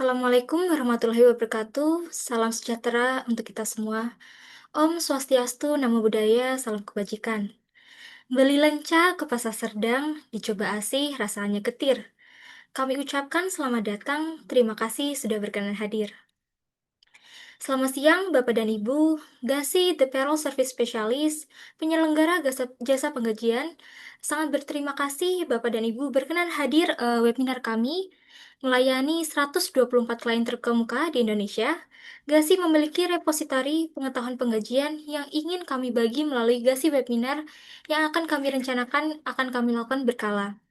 Assalamualaikum warahmatullahi wabarakatuh. Salam sejahtera untuk kita semua. Om Swastiastu, Namo Buddhaya, salam kebajikan. Beli lenca ke pasar Serdang, dicoba asih, rasanya getir. Kami ucapkan selamat datang, terima kasih sudah berkenan hadir. Selamat siang, Bapak dan Ibu. GASI The Payroll Service Specialist, penyelenggara jasa penggajian, sangat berterima kasih Bapak dan Ibu berkenan hadir webinar kami melayani 124 klien terkemuka di Indonesia. GASI memiliki repositori pengetahuan penggajian yang ingin kami bagi melalui GASI webinar yang akan kami rencanakan akan kami lakukan berkala.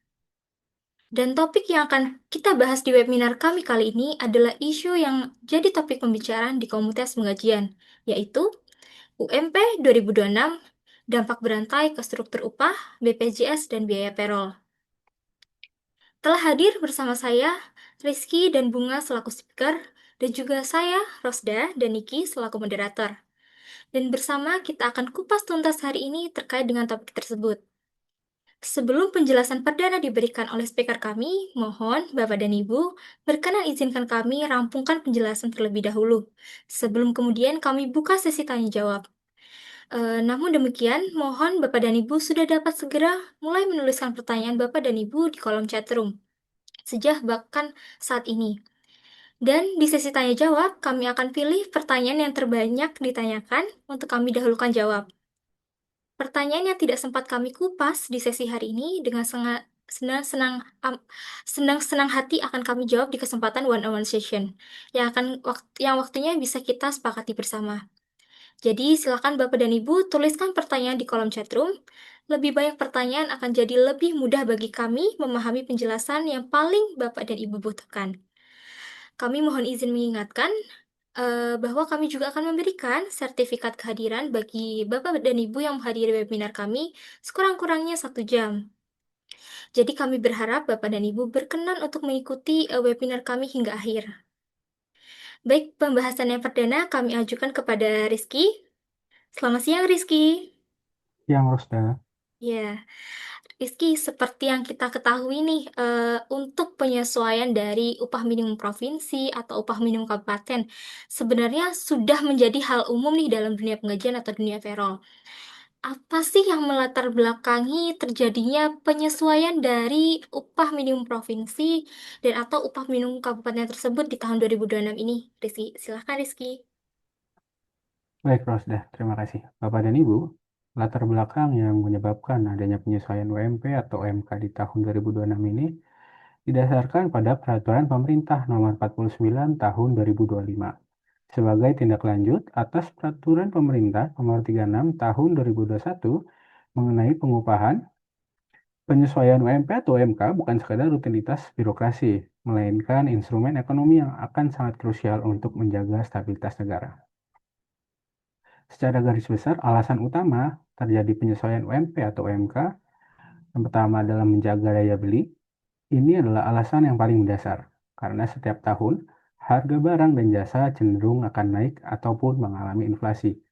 Dan topik yang akan kita bahas di webinar kami kali ini adalah isu yang jadi topik pembicaraan di komunitas penggajian, yaitu UMP 2026, dampak berantai ke struktur upah, BPJS, dan biaya payroll. Telah hadir bersama saya, Rizky dan Bunga selaku speaker, dan juga saya, Rosda dan Niki selaku moderator. Dan bersama kita akan kupas tuntas hari ini terkait dengan topik tersebut. Sebelum penjelasan perdana diberikan oleh speaker kami, mohon Bapak dan Ibu berkenan izinkan kami rampungkan penjelasan terlebih dahulu, sebelum kemudian kami buka sesi tanya jawab. Namun demikian, mohon Bapak dan Ibu sudah dapat segera mulai menuliskan pertanyaan Bapak dan Ibu di kolom chatroom, sejak bahkan saat ini. Dan di sesi tanya jawab, kami akan pilih pertanyaan yang terbanyak ditanyakan untuk kami dahulukan jawab. Pertanyaan yang tidak sempat kami kupas di sesi hari ini dengan senang hati akan kami jawab di kesempatan one-on-one session yang waktunya bisa kita sepakati bersama. Jadi silakan Bapak dan Ibu tuliskan pertanyaan di kolom chatroom. Lebih banyak pertanyaan akan jadi lebih mudah bagi kami memahami penjelasan yang paling Bapak dan Ibu butuhkan. Kami mohon izin mengingatkan bahwa kami juga akan memberikan sertifikat kehadiran bagi Bapak dan Ibu yang menghadiri webinar kami sekurang-kurangnya 1 jam. Jadi kami berharap Bapak dan Ibu berkenan untuk mengikuti webinar kami hingga akhir. Baik, pembahasan yang perdana kami ajukan kepada Rizky. Selamat siang, Rizky. Yang Rosda. Ya, Rizky, seperti yang kita ketahui nih, untuk penyesuaian dari upah minimum provinsi atau upah minimum kabupaten, sebenarnya sudah menjadi hal umum nih dalam dunia penggajian atau dunia payroll. Apa sih yang melatar belakangi terjadinya penyesuaian dari upah minimum provinsi dan atau upah minimum kabupaten tersebut di tahun 2026 ini? Rizky, silahkan Rizky. Baik, Rosda. Terima kasih. Bapak dan Ibu, latar belakang yang menyebabkan adanya penyesuaian UMP atau UMK di tahun 2026 ini didasarkan pada Peraturan Pemerintah Nomor 49 Tahun 2025 sebagai tindak lanjut atas Peraturan Pemerintah Nomor 36 Tahun 2021 mengenai pengupahan. Penyesuaian UMP atau UMK bukan sekadar rutinitas birokrasi, melainkan instrumen ekonomi yang akan sangat krusial untuk menjaga stabilitas negara. Secara garis besar, alasan utama terjadi penyesuaian UMP atau UMK yang pertama adalah menjaga daya beli. Ini adalah alasan yang paling mendasar, karena setiap tahun harga barang dan jasa cenderung akan naik ataupun mengalami inflasi.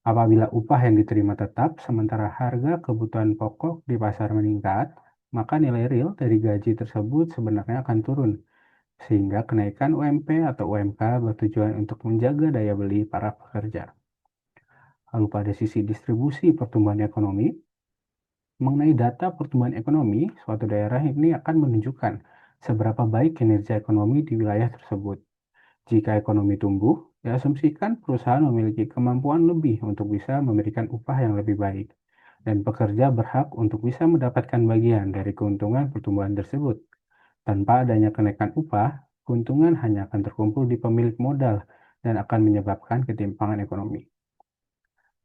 Apabila upah yang diterima tetap, sementara harga kebutuhan pokok di pasar meningkat, maka nilai real dari gaji tersebut sebenarnya akan turun, sehingga kenaikan UMP atau UMK bertujuan untuk menjaga daya beli para pekerja. Lalu pada sisi distribusi pertumbuhan ekonomi, mengenai data pertumbuhan ekonomi, suatu daerah ini akan menunjukkan seberapa baik kinerja ekonomi di wilayah tersebut. Jika ekonomi tumbuh, diasumsikan perusahaan memiliki kemampuan lebih untuk bisa memberikan upah yang lebih baik, dan pekerja berhak untuk bisa mendapatkan bagian dari keuntungan pertumbuhan tersebut. Tanpa adanya kenaikan upah, keuntungan hanya akan terkumpul di pemilik modal dan akan menyebabkan ketimpangan ekonomi.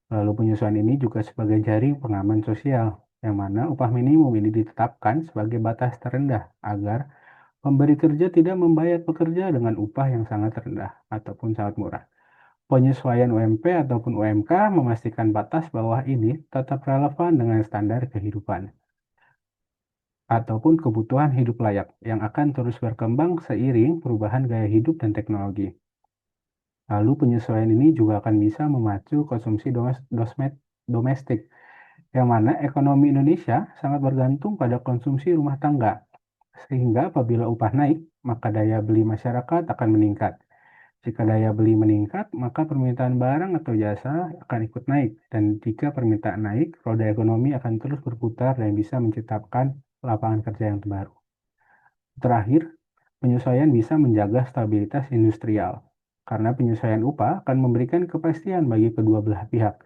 Lalu penyesuaian ini juga sebagai jaring pengaman sosial, yang mana upah minimum ini ditetapkan sebagai batas terendah agar pemberi kerja tidak membayar pekerja dengan upah yang sangat rendah ataupun sangat murah. Penyesuaian UMP ataupun UMK memastikan batas bawah ini tetap relevan dengan standar kehidupan ataupun kebutuhan hidup layak yang akan terus berkembang seiring perubahan gaya hidup dan teknologi. Lalu penyesuaian ini juga akan bisa memacu konsumsi domestik, yang mana ekonomi Indonesia sangat bergantung pada konsumsi rumah tangga. Sehingga apabila upah naik, maka daya beli masyarakat akan meningkat. Jika daya beli meningkat, maka permintaan barang atau jasa akan ikut naik. Dan jika permintaan naik, roda ekonomi akan terus berputar dan bisa menciptakan lapangan kerja yang baru. Terakhir, penyesuaian bisa menjaga stabilitas industrial, karena penyesuaian upah akan memberikan kepastian bagi kedua belah pihak.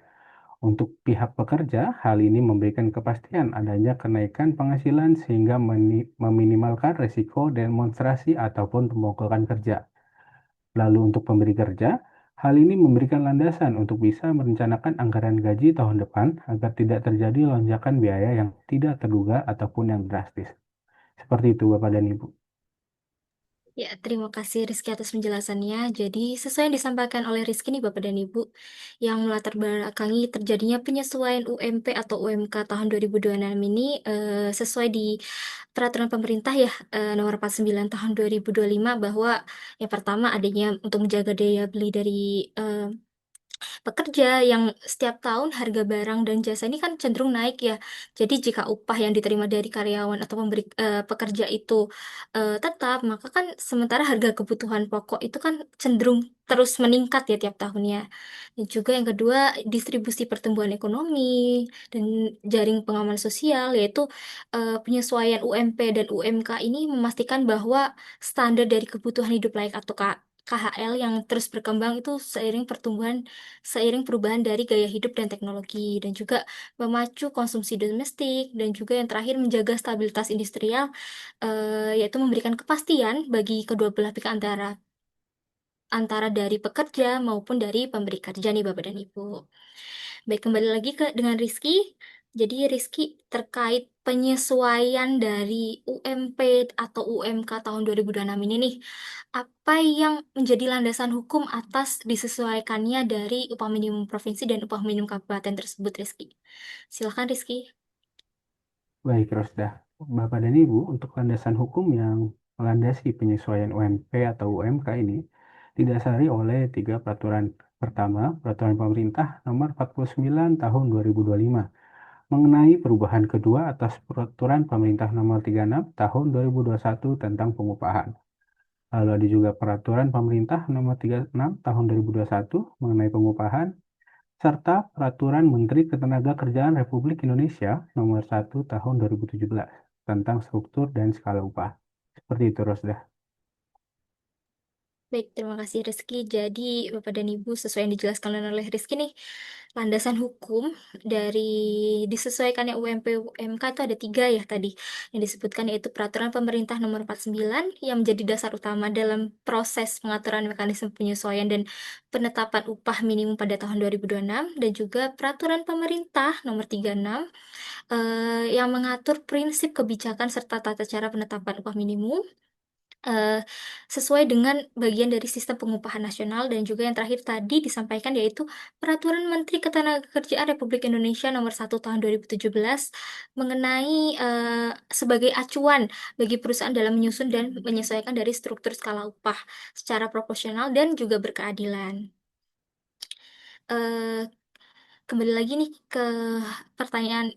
Untuk pihak pekerja, hal ini memberikan kepastian adanya kenaikan penghasilan sehingga meminimalkan risiko demonstrasi ataupun pemogokan kerja. Lalu untuk pemberi kerja, hal ini memberikan landasan untuk bisa merencanakan anggaran gaji tahun depan agar tidak terjadi lonjakan biaya yang tidak terduga ataupun yang drastis. Seperti itu Bapak dan Ibu. Ya, terima kasih Rizky atas penjelasannya. Jadi, sesuai yang disampaikan oleh Rizky nih Bapak dan Ibu, yang melatar belakangi terjadinya penyesuaian UMP atau UMK tahun 2026 ini sesuai di peraturan pemerintah ya nomor 49 tahun 2025 bahwa yang pertama adanya untuk menjaga daya beli dari eh, pekerja yang setiap tahun harga barang dan jasa ini kan cenderung naik ya. Jadi jika upah yang diterima dari karyawan atau pekerja itu tetap, maka kan sementara harga kebutuhan pokok itu kan cenderung terus meningkat ya tiap tahunnya. Dan juga yang kedua, distribusi pertumbuhan ekonomi dan jaring pengaman sosial yaitu penyesuaian UMP dan UMK ini memastikan bahwa standar dari kebutuhan hidup layak atau KHL yang terus berkembang itu seiring perubahan dari gaya hidup dan teknologi dan juga memacu konsumsi domestik dan juga yang terakhir menjaga stabilitas industrial yaitu memberikan kepastian bagi kedua belah pihak antara antara dari pekerja maupun dari pemberi kerja nih Bapak dan Ibu. Baik, kembali lagi dengan Rizky. Jadi Rizky terkait penyesuaian dari UMP atau UMK tahun 2026 ini nih, apa yang menjadi landasan hukum atas disesuaikannya dari upah minimum provinsi dan upah minimum kabupaten tersebut, Rizky? Silakan Rizky. Baik, Rosda. Bapak dan Ibu, untuk landasan hukum yang melandasi penyesuaian UMP atau UMK ini didasari oleh tiga peraturan. Pertama, Peraturan Pemerintah Nomor 49 Tahun 2025 mengenai perubahan kedua atas Peraturan Pemerintah Nomor 36 Tahun 2021 tentang pengupahan. Lalu ada juga Peraturan Pemerintah Nomor 36 Tahun 2021 mengenai pengupahan serta Peraturan Menteri Ketenagakerjaan Republik Indonesia Nomor 1 Tahun 2017 tentang struktur dan skala upah. Seperti itu, Rosda. Baik, terima kasih Rizky. Jadi, Bapak dan Ibu, sesuai yang dijelaskan oleh Rizky nih, landasan hukum dari disesuaikannya UMP UMK itu ada tiga ya tadi yang disebutkan yaitu Peraturan Pemerintah Nomor 49 yang menjadi dasar utama dalam proses pengaturan mekanisme penyesuaian dan penetapan upah minimum pada tahun 2026 dan juga Peraturan Pemerintah Nomor 36 yang mengatur prinsip kebijakan serta tata cara penetapan upah minimum eh, sesuai dengan bagian dari sistem pengupahan nasional dan juga yang terakhir tadi disampaikan yaitu Peraturan Menteri Ketenagakerjaan Republik Indonesia Nomor 1 Tahun 2017 mengenai sebagai acuan bagi perusahaan dalam menyusun dan menyesuaikan dari struktur skala upah secara proporsional dan juga berkeadilan. Eh, Kembali lagi nih ke pertanyaan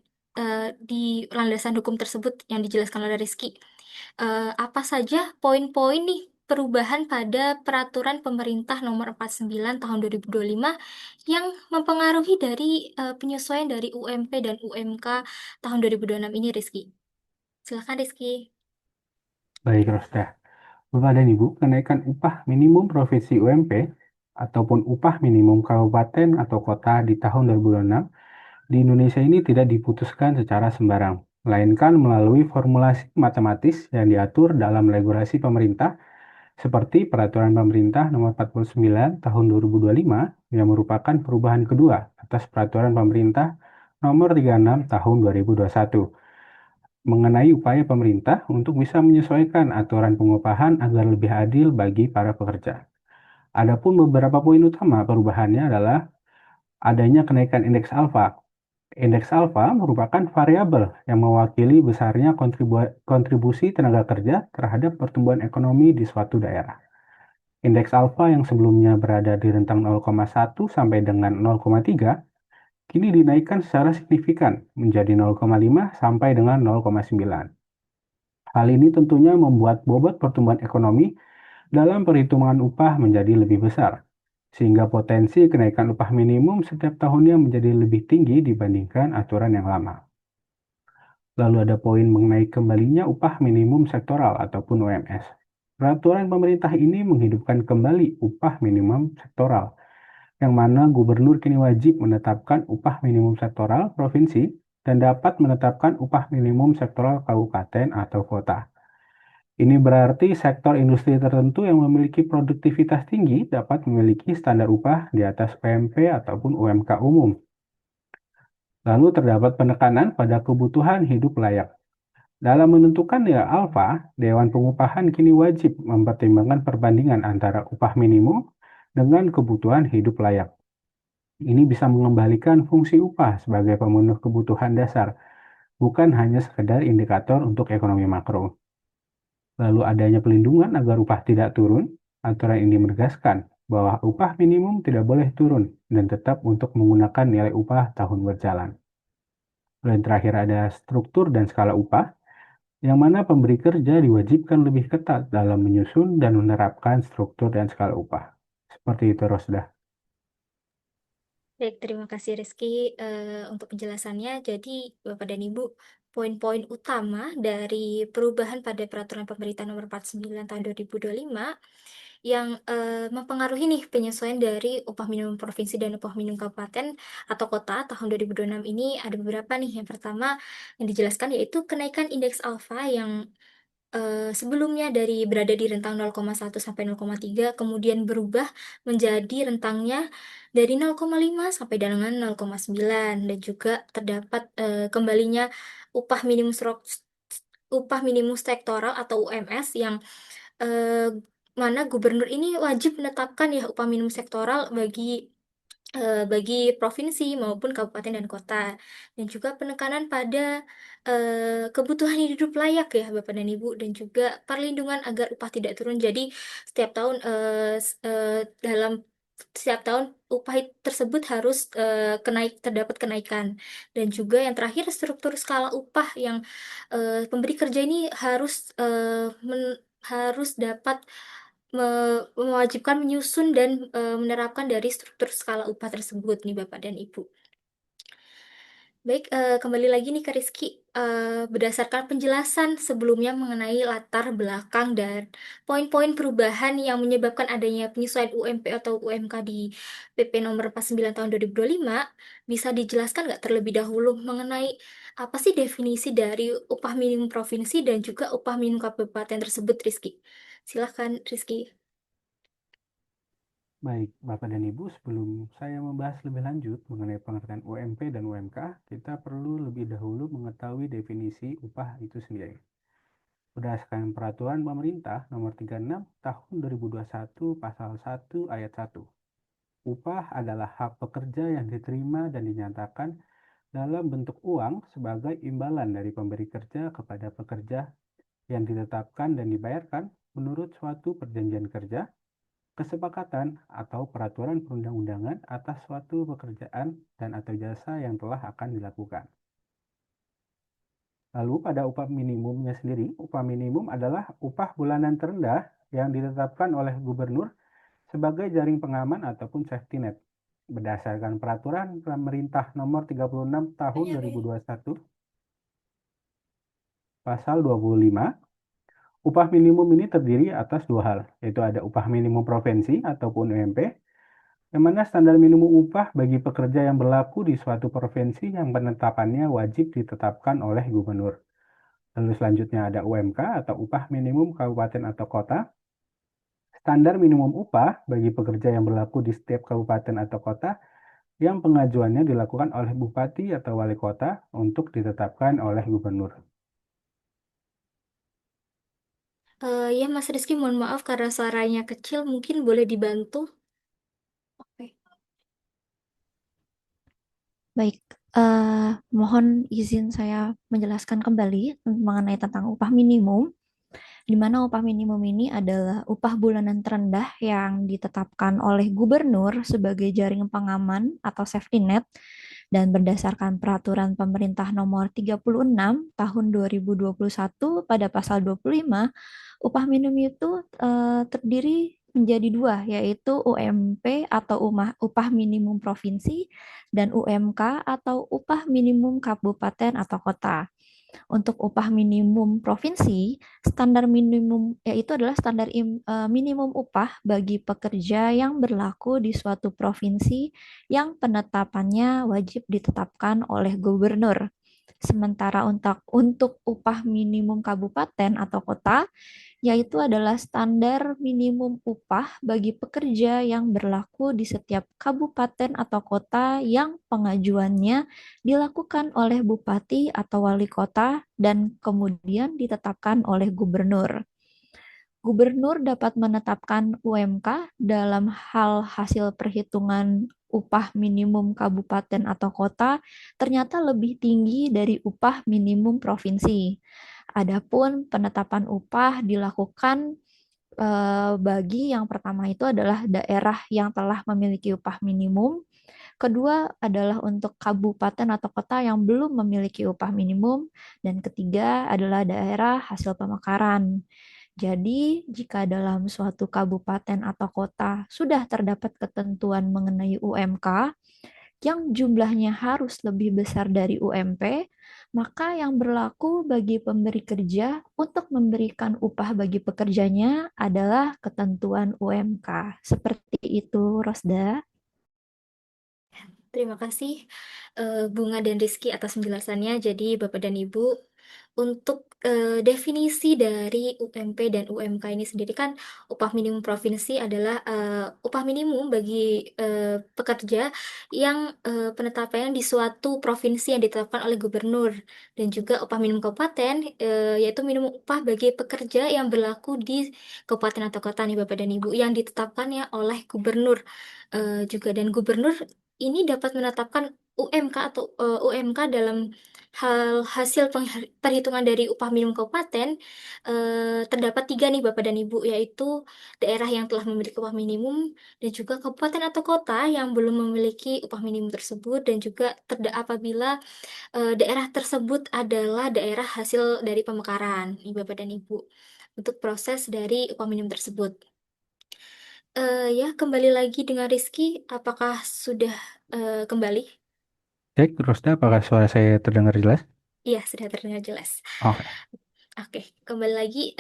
di landasan hukum tersebut yang dijelaskan oleh Rizky. Apa saja poin-poin nih perubahan pada Peraturan Pemerintah Nomor 49 Tahun 2025 yang mempengaruhi dari penyesuaian dari UMP dan UMK tahun 2026 ini, Rizky? Silakan, Rizky. Baik, Rosda. Bapak dan Ibu, kenaikan upah minimum provinsi UMP ataupun upah minimum kabupaten atau kota di tahun 2026 di Indonesia ini tidak diputuskan secara sembarang, melainkan melalui formulasi matematis yang diatur dalam regulasi pemerintah seperti Peraturan Pemerintah Nomor 49 Tahun 2025 yang merupakan perubahan kedua atas Peraturan Pemerintah Nomor 36 Tahun 2021 mengenai upaya pemerintah untuk bisa menyesuaikan aturan pengupahan agar lebih adil bagi para pekerja. Adapun beberapa poin utama perubahannya adalah adanya kenaikan indeks alfa. Indeks alfa merupakan variabel yang mewakili besarnya kontribusi tenaga kerja terhadap pertumbuhan ekonomi di suatu daerah. Indeks alfa yang sebelumnya berada di rentang 0,1 sampai dengan 0,3 kini dinaikkan secara signifikan menjadi 0,5 sampai dengan 0,9. Hal ini tentunya membuat bobot pertumbuhan ekonomi dalam perhitungan upah menjadi lebih besar, sehingga potensi kenaikan upah minimum setiap tahunnya menjadi lebih tinggi dibandingkan aturan yang lama. Lalu ada poin mengenai kembalinya upah minimum sektoral ataupun UMS. Peraturan pemerintah ini menghidupkan kembali upah minimum sektoral, yang mana gubernur kini wajib menetapkan upah minimum sektoral provinsi dan dapat menetapkan upah minimum sektoral kabupaten atau kota. Ini berarti sektor industri tertentu yang memiliki produktivitas tinggi dapat memiliki standar upah di atas UMP ataupun UMK umum. Lalu terdapat penekanan pada kebutuhan hidup layak. Dalam menentukan nilai alfa, Dewan Pengupahan kini wajib mempertimbangkan perbandingan antara upah minimum dengan kebutuhan hidup layak. Ini bisa mengembalikan fungsi upah sebagai pemenuh kebutuhan dasar, bukan hanya sekedar indikator untuk ekonomi makro. Lalu adanya pelindungan agar upah tidak turun, aturan ini menegaskan bahwa upah minimum tidak boleh turun dan tetap untuk menggunakan nilai upah tahun berjalan. Dan terakhir ada struktur dan skala upah, yang mana pemberi kerja diwajibkan lebih ketat dalam menyusun dan menerapkan struktur dan skala upah. Seperti itu, Rosda. Baik, terima kasih Rizky untuk penjelasannya. Jadi, Bapak dan Ibu, poin-poin utama dari perubahan pada Peraturan Pemerintah Nomor 49 Tahun 2025 yang mempengaruhi nih penyesuaian dari upah minimum provinsi dan upah minimum kabupaten atau kota tahun 2026 ini ada beberapa nih. Yang pertama yang dijelaskan yaitu kenaikan indeks alfa yang sebelumnya dari berada di rentang 0,1 sampai 0,3 kemudian berubah menjadi rentangnya dari 0,5 sampai dengan 0,9 dan juga terdapat kembalinya upah minimum upah minimum sektoral atau UMS yang eh, mana gubernur ini wajib menetapkan ya upah minimum sektoral bagi provinsi maupun kabupaten dan kota, dan juga penekanan pada kebutuhan hidup layak ya Bapak dan Ibu, dan juga perlindungan agar upah tidak turun. Jadi setiap tahun dalam setiap tahun upah tersebut harus terdapat kenaikan, dan juga yang terakhir struktur skala upah yang pemberi kerja ini harus dapat mewajibkan menyusun dan menerapkan dari struktur skala upah tersebut nih Bapak dan Ibu. Baik, kembali lagi nih ke Rizky. Berdasarkan penjelasan sebelumnya mengenai latar belakang dan poin-poin perubahan yang menyebabkan adanya penyesuaian UMP atau UMK di PP nomor 49 tahun 2025, bisa dijelaskan nggak terlebih dahulu mengenai apa sih definisi dari upah minimum provinsi dan juga upah minimum kabupaten tersebut, Rizky? Silahkan, Rizky. Baik, Bapak dan Ibu, sebelum saya membahas lebih lanjut mengenai pengertian UMP dan UMK, kita perlu lebih dahulu mengetahui definisi upah itu sendiri. Berdasarkan Peraturan Pemerintah Nomor 36 Tahun 2021 Pasal 1 Ayat 1, upah adalah hak pekerja yang diterima dan dinyatakan dalam bentuk uang sebagai imbalan dari pemberi kerja kepada pekerja yang ditetapkan dan dibayarkan menurut suatu perjanjian kerja, kesepakatan, atau peraturan perundang-undangan atas suatu pekerjaan dan atau jasa yang telah akan dilakukan. Lalu pada upah minimumnya sendiri, upah minimum adalah upah bulanan terendah yang ditetapkan oleh gubernur sebagai jaring pengaman ataupun safety net. Berdasarkan Peraturan Pemerintah Nomor 36 Tahun 2021, Pasal 25, upah minimum ini terdiri atas dua hal, yaitu ada upah minimum provinsi ataupun UMP, yang mana standar minimum upah bagi pekerja yang berlaku di suatu provinsi yang penetapannya wajib ditetapkan oleh gubernur. Lalu selanjutnya ada UMK atau upah minimum kabupaten atau kota. Standar minimum upah bagi pekerja yang berlaku di setiap kabupaten atau kota yang pengajuannya dilakukan oleh bupati atau wali kota untuk ditetapkan oleh gubernur. Ya Mas Rizky, mohon maaf karena suaranya kecil, mungkin boleh dibantu? Oke. Baik, mohon izin saya menjelaskan kembali mengenai tentang upah minimum, di mana upah minimum ini adalah upah bulanan terendah yang ditetapkan oleh gubernur sebagai jaring pengaman atau safety net Dan berdasarkan peraturan pemerintah nomor 36 tahun 2021 pada pasal 25, upah minimum itu terdiri menjadi dua, yaitu UMP atau upah minimum provinsi dan UMK atau upah minimum kabupaten atau kota. Untuk upah minimum provinsi, standar minimum yaitu adalah minimum upah bagi pekerja yang berlaku di suatu provinsi yang penetapannya wajib ditetapkan oleh gubernur. Sementara untuk upah minimum kabupaten atau kota, yaitu adalah standar minimum upah bagi pekerja yang berlaku di setiap kabupaten atau kota yang pengajuannya dilakukan oleh bupati atau wali kota dan kemudian ditetapkan oleh gubernur. Gubernur dapat menetapkan UMK dalam hal hasil perhitungan upah minimum kabupaten atau kota ternyata lebih tinggi dari upah minimum provinsi. Adapun penetapan upah dilakukan bagi yang pertama itu adalah daerah yang telah memiliki upah minimum. Kedua adalah untuk kabupaten atau kota yang belum memiliki upah minimum. Dan ketiga adalah daerah hasil pemekaran. Jadi, jika dalam suatu kabupaten atau kota sudah terdapat ketentuan mengenai UMK, yang jumlahnya harus lebih besar dari UMP, maka yang berlaku bagi pemberi kerja untuk memberikan upah bagi pekerjanya adalah ketentuan UMK. Seperti itu, Rosda. Terima kasih Bunga dan Rizky atas penjelasannya. Jadi Bapak dan Ibu, untuk definisi dari UMP dan UMK ini sendiri kan upah minimum provinsi adalah upah minimum bagi pekerja yang penetapannya di suatu provinsi yang ditetapkan oleh gubernur, dan juga upah minimum kabupaten yaitu minimum upah bagi pekerja yang berlaku di kabupaten atau kota nih Bapak dan Ibu yang ditetapkannya oleh gubernur juga, dan gubernur ini dapat menetapkan UMK atau UMK dalam hal hasil perhitungan dari upah minimum kabupaten. Terdapat tiga nih Bapak dan Ibu, yaitu daerah yang telah memiliki upah minimum, dan juga kabupaten atau kota yang belum memiliki upah minimum tersebut, dan juga apabila daerah tersebut adalah daerah hasil dari pemekaran nih Bapak dan Ibu untuk proses dari upah minimum tersebut. Ya, kembali lagi dengan Rizky, apakah sudah kembali? Cek, Rosda, apakah suara saya terdengar jelas? Iya, sudah terdengar jelas. Oke. Oke, kembali lagi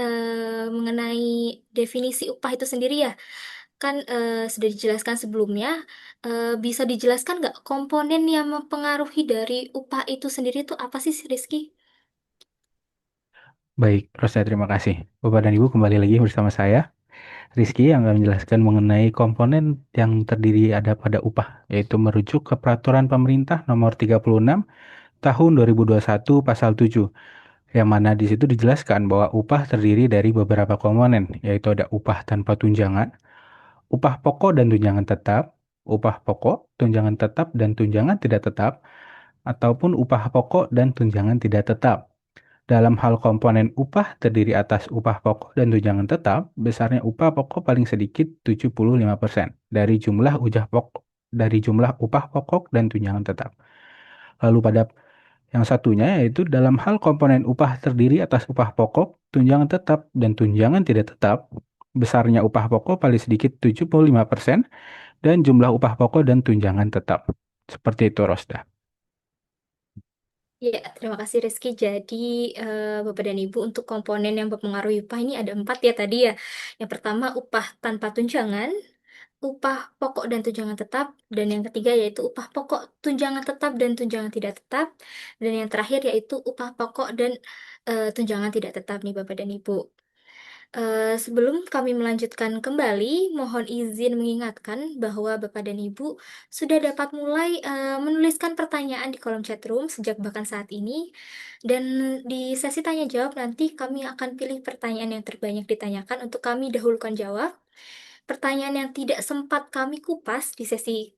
mengenai definisi upah itu sendiri ya. Kan sudah dijelaskan sebelumnya. Bisa dijelaskan nggak komponen yang mempengaruhi dari upah itu sendiri itu apa sih, Rizky? Baik, Rosda, terima kasih. Bapak dan Ibu kembali lagi bersama saya, Rizky, yang akan menjelaskan mengenai komponen yang terdiri ada pada upah, yaitu merujuk ke Peraturan Pemerintah Nomor 36 Tahun 2021 Pasal 7, yang mana di situ dijelaskan bahwa upah terdiri dari beberapa komponen, yaitu ada upah tanpa tunjangan, upah pokok dan tunjangan tetap, upah pokok, tunjangan tetap dan tunjangan tidak tetap, ataupun upah pokok dan tunjangan tidak tetap. Dalam hal komponen upah terdiri atas upah pokok dan tunjangan tetap, besarnya upah pokok paling sedikit 75% dari jumlah upah pokok dan tunjangan tetap. Lalu pada yang satunya yaitu dalam hal komponen upah terdiri atas upah pokok, tunjangan tetap, dan tunjangan tidak tetap, besarnya upah pokok paling sedikit 75% dan jumlah upah pokok dan tunjangan tetap. Seperti itu, Rosda. Ya, terima kasih Rizky. Jadi, Bapak dan Ibu, untuk komponen yang mempengaruhi upah ini ada empat ya tadi ya. Yang pertama, upah tanpa tunjangan, upah pokok dan tunjangan tetap, dan yang ketiga yaitu upah pokok, tunjangan tetap, dan tunjangan tidak tetap, dan yang terakhir yaitu upah pokok dan tunjangan tidak tetap nih Bapak dan Ibu. Sebelum kami melanjutkan kembali, mohon izin mengingatkan bahwa Bapak dan Ibu sudah dapat mulai menuliskan pertanyaan di kolom chat room sejak bahkan saat ini. Dan di sesi tanya jawab nanti kami akan pilih pertanyaan yang terbanyak ditanyakan untuk kami dahulukan jawab. Pertanyaan yang tidak sempat kami kupas di sesi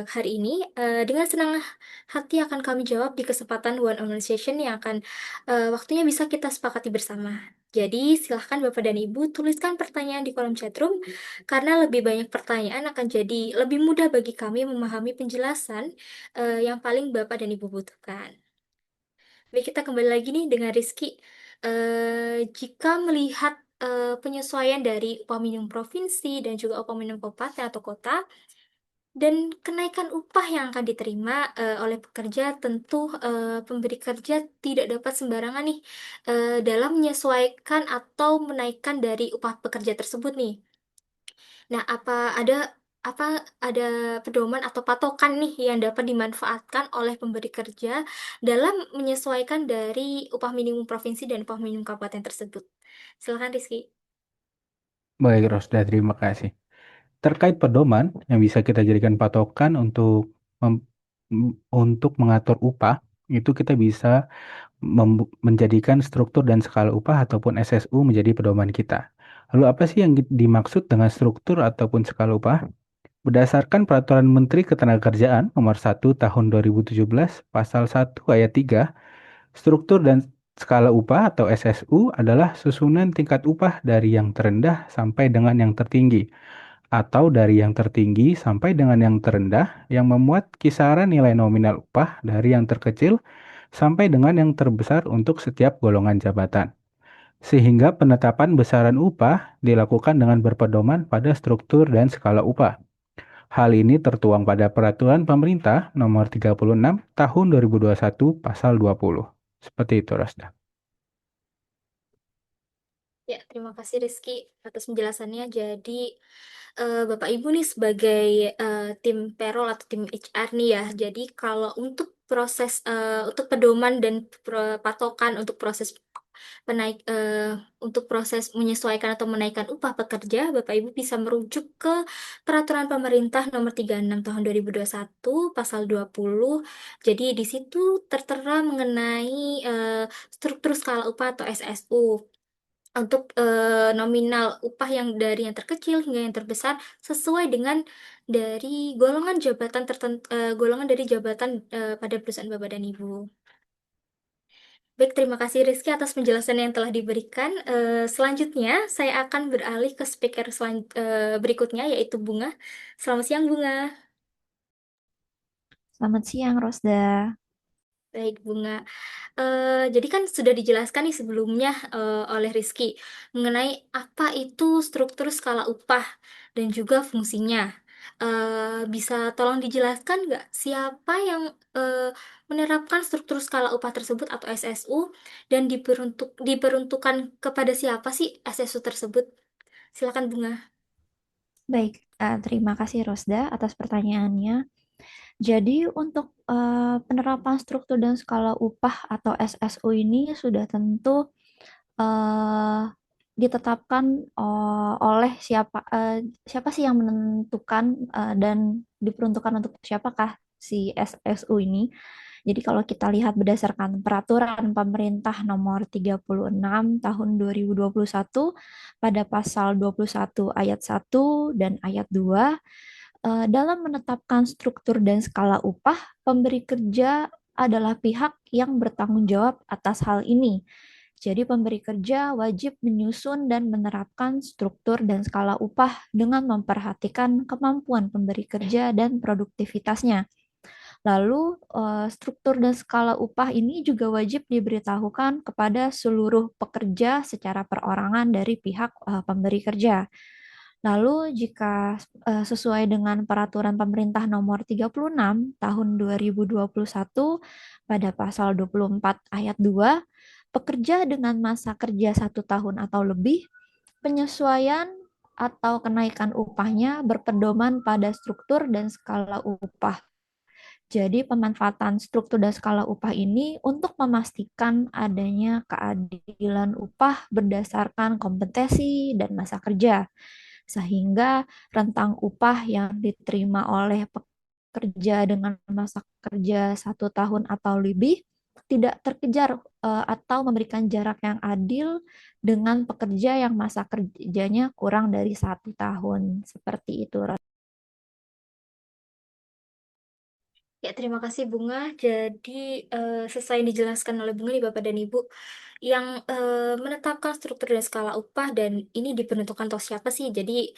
hari ini, dengan senang hati akan kami jawab di kesempatan one on one session yang akan waktunya bisa kita sepakati bersama. Jadi, silahkan Bapak dan Ibu tuliskan pertanyaan di kolom chatroom, karena lebih banyak pertanyaan akan jadi lebih mudah bagi kami memahami penjelasan yang paling Bapak dan Ibu butuhkan. Baik, kita kembali lagi nih dengan Rizky. Jika melihat penyesuaian dari upah minimum provinsi dan juga upah minimum kabupaten atau kota, dan kenaikan upah yang akan diterima oleh pekerja, tentu pemberi kerja tidak dapat sembarangan nih dalam menyesuaikan atau menaikkan dari upah pekerja tersebut nih. Nah, apa ada pedoman atau patokan nih yang dapat dimanfaatkan oleh pemberi kerja dalam menyesuaikan dari upah minimum provinsi dan upah minimum kabupaten tersebut? Silakan Rizky. Baik, Rosda, terima kasih. Terkait pedoman yang bisa kita jadikan patokan untuk mengatur upah, itu kita bisa menjadikan struktur dan skala upah ataupun SSU menjadi pedoman kita. Lalu apa sih yang dimaksud dengan struktur ataupun skala upah? Berdasarkan Peraturan Menteri Ketenagakerjaan Nomor 1 Tahun 2017, Pasal 1 Ayat 3, struktur dan skala upah atau SSU adalah susunan tingkat upah dari yang terendah sampai dengan yang tertinggi, atau dari yang tertinggi sampai dengan yang terendah yang memuat kisaran nilai nominal upah dari yang terkecil sampai dengan yang terbesar untuk setiap golongan jabatan. Sehingga penetapan besaran upah dilakukan dengan berpedoman pada struktur dan skala upah. Hal ini tertuang pada Peraturan Pemerintah Nomor 36 Tahun 2021 Pasal 20. Seperti itu, Rasda. Ya, terima kasih Rizky atas penjelasannya. Jadi, Bapak Ibu nih sebagai tim payroll atau tim HR nih ya. Jadi, kalau untuk proses untuk pedoman dan patokan untuk proses penaik untuk proses menyesuaikan atau menaikkan upah pekerja, Bapak Ibu bisa merujuk ke Peraturan Pemerintah Nomor 36 Tahun 2021 Pasal 20. Jadi, di situ tertera mengenai struktur skala upah atau SSU untuk nominal upah yang dari yang terkecil hingga yang terbesar sesuai dengan dari golongan jabatan tertentu, golongan dari jabatan pada perusahaan Bapak dan Ibu. Baik, terima kasih Rizky atas penjelasan yang telah diberikan. Selanjutnya, saya akan beralih ke speaker berikutnya, yaitu Bunga. Selamat siang, Bunga. Selamat siang, Rosda. Baik, Bunga. Jadi kan sudah dijelaskan nih sebelumnya oleh Rizky mengenai apa itu struktur skala upah dan juga fungsinya. Bisa tolong dijelaskan nggak siapa yang menerapkan struktur skala upah tersebut atau SSU dan diperuntukkan kepada siapa sih SSU tersebut? Silakan Bunga. Baik, terima kasih Rosda atas pertanyaannya. Jadi untuk penerapan struktur dan skala upah atau SSU ini sudah tentu eh, ditetapkan oleh siapa sih yang menentukan dan diperuntukkan untuk siapakah si SSU ini. Jadi kalau kita lihat berdasarkan peraturan pemerintah nomor 36 tahun 2021 pada pasal 21 ayat 1 dan ayat 2, dalam menetapkan struktur dan skala upah, pemberi kerja adalah pihak yang bertanggung jawab atas hal ini. Jadi pemberi kerja wajib menyusun dan menerapkan struktur dan skala upah dengan memperhatikan kemampuan pemberi kerja dan produktivitasnya. Lalu, struktur dan skala upah ini juga wajib diberitahukan kepada seluruh pekerja secara perorangan dari pihak pemberi kerja. Lalu, jika sesuai dengan peraturan pemerintah nomor 36 tahun 2021 pada pasal 24 ayat 2, pekerja dengan masa kerja 1 tahun atau lebih, penyesuaian atau kenaikan upahnya berpedoman pada struktur dan skala upah. Jadi pemanfaatan struktur dan skala upah ini untuk memastikan adanya keadilan upah berdasarkan kompetensi dan masa kerja, sehingga rentang upah yang diterima oleh pekerja dengan masa kerja 1 tahun atau lebih tidak terkejar atau memberikan jarak yang adil dengan pekerja yang masa kerjanya kurang dari 1 tahun. Seperti itu. Ya, terima kasih Bunga. Jadi, sesuai yang dijelaskan oleh Bunga nih Bapak dan Ibu, yang menetapkan struktur dan skala upah dan ini diperuntukkan untuk siapa sih? Jadi,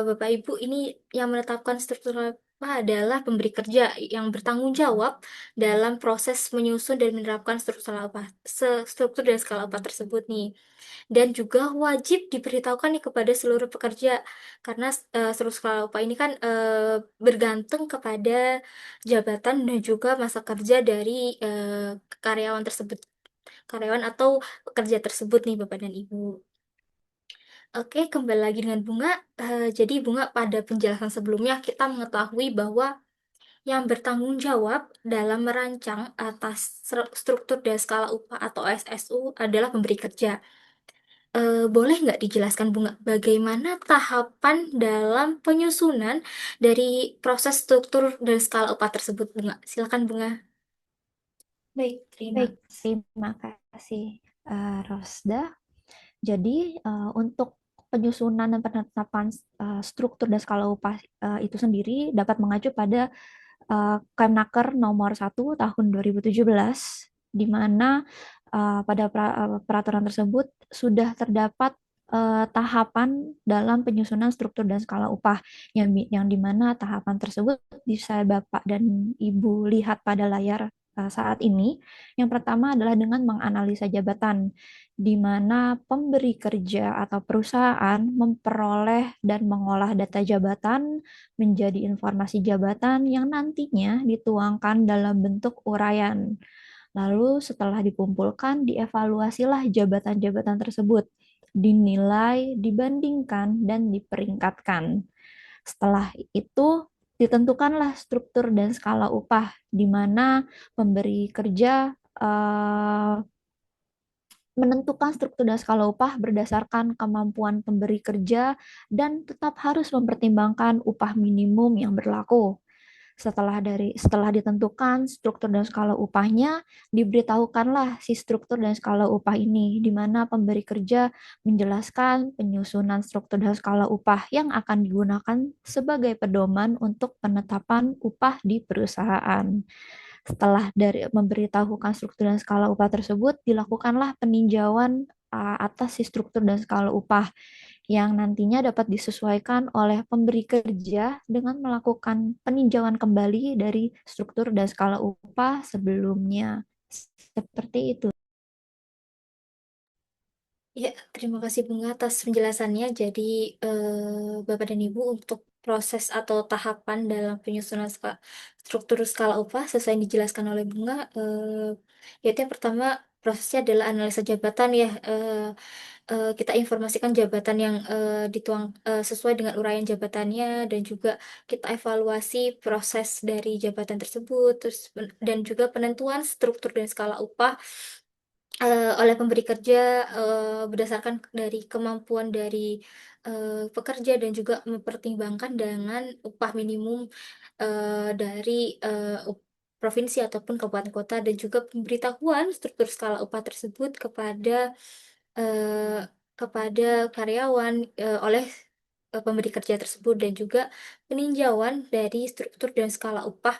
Bapak Ibu ini yang menetapkan struktur upah adalah pemberi kerja yang bertanggung jawab dalam proses menyusun dan menerapkan struktur dan skala upah tersebut nih. Dan juga wajib diberitahukan nih kepada seluruh pekerja karena seluruh skala upah ini kan bergantung kepada jabatan dan juga masa kerja dari karyawan tersebut, karyawan atau pekerja tersebut nih Bapak dan Ibu. Oke, kembali lagi dengan Bunga. Jadi Bunga, pada penjelasan sebelumnya kita mengetahui bahwa yang bertanggung jawab dalam merancang atas struktur dan skala upah atau SSU adalah pemberi kerja. Boleh nggak dijelaskan Bunga, bagaimana tahapan dalam penyusunan dari proses struktur dan skala upah tersebut, Bunga? Silakan, Bunga. Baik, terima. Baik, terima kasih Rosda. Jadi untuk penyusunan dan penetapan struktur dan skala upah itu sendiri dapat mengacu pada Kemnaker nomor 1 tahun 2017, di mana pada peraturan tersebut sudah terdapat tahapan dalam penyusunan struktur dan skala upah yang di mana tahapan tersebut bisa Bapak dan Ibu lihat pada layar saat ini. Yang pertama adalah dengan menganalisa jabatan, di mana pemberi kerja atau perusahaan memperoleh dan mengolah data jabatan menjadi informasi jabatan yang nantinya dituangkan dalam bentuk uraian. Lalu setelah dikumpulkan, dievaluasilah jabatan-jabatan tersebut, dinilai, dibandingkan, dan diperingkatkan. Setelah itu, ditentukanlah struktur dan skala upah, di mana pemberi kerja menentukan struktur dan skala upah berdasarkan kemampuan pemberi kerja dan tetap harus mempertimbangkan upah minimum yang berlaku. Setelah ditentukan struktur dan skala upahnya, diberitahukanlah si struktur dan skala upah ini, di mana pemberi kerja menjelaskan penyusunan struktur dan skala upah yang akan digunakan sebagai pedoman untuk penetapan upah di perusahaan. Setelah dari memberitahukan struktur dan skala upah tersebut, dilakukanlah peninjauan atas si struktur dan skala upah yang nantinya dapat disesuaikan oleh pemberi kerja dengan melakukan peninjauan kembali dari struktur dan skala upah sebelumnya. Seperti itu. Ya, terima kasih Bunga atas penjelasannya. Jadi, Bapak dan Ibu, untuk proses atau tahapan dalam penyusunan struktur skala upah sesuai yang dijelaskan oleh Bunga, yaitu yang pertama prosesnya adalah analisa jabatan ya. Kita informasikan jabatan yang dituang sesuai dengan uraian jabatannya dan juga kita evaluasi proses dari jabatan tersebut, terus dan juga penentuan struktur dan skala upah oleh pemberi kerja berdasarkan dari kemampuan dari pekerja dan juga mempertimbangkan dengan upah minimum dari provinsi ataupun kabupaten kota dan juga pemberitahuan struktur skala upah tersebut eh, kepada karyawan oleh pemberi kerja tersebut dan juga peninjauan dari struktur dan skala upah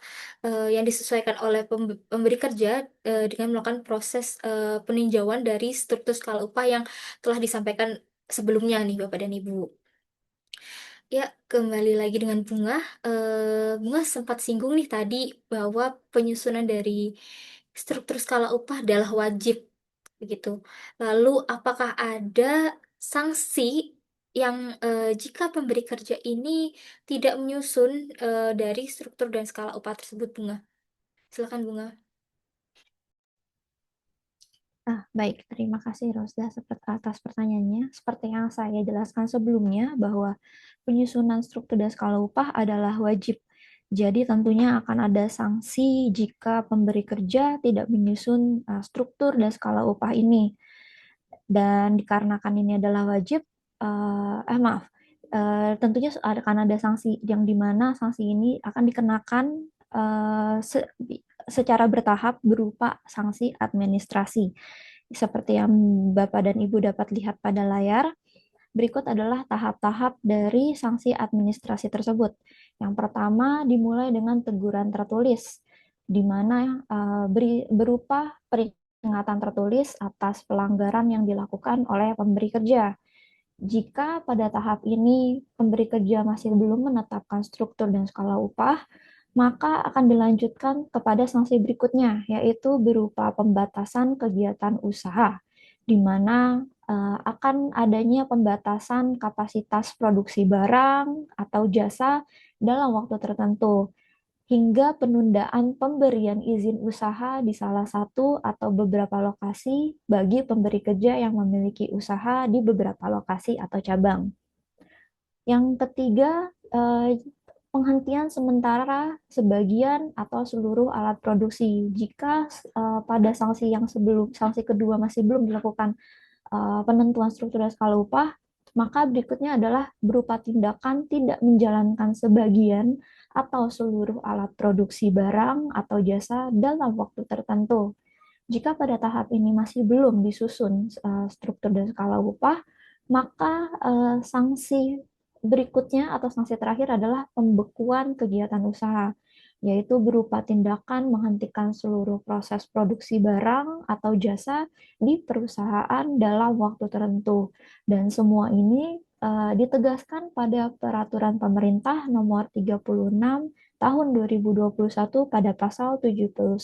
yang disesuaikan oleh pemberi kerja dengan melakukan proses peninjauan dari struktur skala upah yang telah disampaikan sebelumnya nih Bapak dan Ibu. Ya, kembali lagi dengan Bunga. Bunga sempat singgung nih tadi bahwa penyusunan dari struktur skala upah adalah wajib, begitu. Lalu, apakah ada sanksi yang jika pemberi kerja ini tidak menyusun dari struktur dan skala upah tersebut, Bunga? Silakan, Bunga. Baik, terima kasih Rosda atas pertanyaannya. Seperti yang saya jelaskan sebelumnya, bahwa penyusunan struktur dan skala upah adalah wajib. Jadi tentunya akan ada sanksi jika pemberi kerja tidak menyusun struktur dan skala upah ini. Dan dikarenakan ini adalah wajib, maaf, tentunya akan ada sanksi yang dimana sanksi ini akan dikenakan secara bertahap berupa sanksi administrasi. Seperti yang Bapak dan Ibu dapat lihat pada layar, berikut adalah tahap-tahap dari sanksi administrasi tersebut. Yang pertama dimulai dengan teguran tertulis, di mana berupa peringatan tertulis atas pelanggaran yang dilakukan oleh pemberi kerja. Jika pada tahap ini pemberi kerja masih belum menetapkan struktur dan skala upah, maka akan dilanjutkan kepada sanksi berikutnya, yaitu berupa pembatasan kegiatan usaha, di mana akan adanya pembatasan kapasitas produksi barang atau jasa dalam waktu tertentu, hingga penundaan pemberian izin usaha di salah satu atau beberapa lokasi bagi pemberi kerja yang memiliki usaha di beberapa lokasi atau cabang. Yang ketiga, penghentian sementara sebagian atau seluruh alat produksi. Jika pada sanksi yang sebelum sanksi kedua masih belum dilakukan penentuan struktur dan skala upah, maka berikutnya adalah berupa tindakan tidak menjalankan sebagian atau seluruh alat produksi barang atau jasa dalam waktu tertentu. Jika pada tahap ini masih belum disusun struktur dan skala upah, maka sanksi berikutnya atau sanksi terakhir adalah pembekuan kegiatan usaha, yaitu berupa tindakan menghentikan seluruh proses produksi barang atau jasa di perusahaan dalam waktu tertentu. Dan semua ini ditegaskan pada Peraturan Pemerintah Nomor 36 Tahun 2021 pada pasal 79.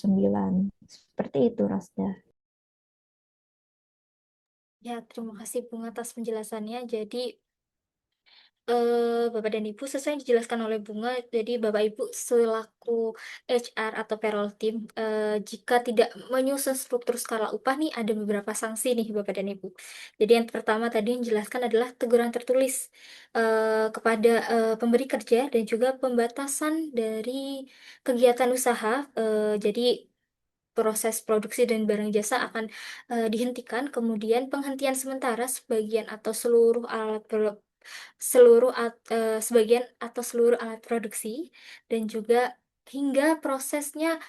Seperti itu, Rasda. Ya, terima kasih Bunga atas penjelasannya. Jadi, Bapak dan Ibu, sesuai yang dijelaskan oleh Bunga, jadi Bapak Ibu selaku HR atau payroll team, jika tidak menyusun struktur skala upah nih, ada beberapa sanksi nih Bapak dan Ibu. Jadi yang pertama tadi yang dijelaskan adalah teguran tertulis kepada pemberi kerja dan juga pembatasan dari kegiatan usaha. Jadi proses produksi dan barang jasa akan dihentikan, kemudian penghentian sementara sebagian atau seluruh alat sebagian atau seluruh alat produksi, dan juga hingga prosesnya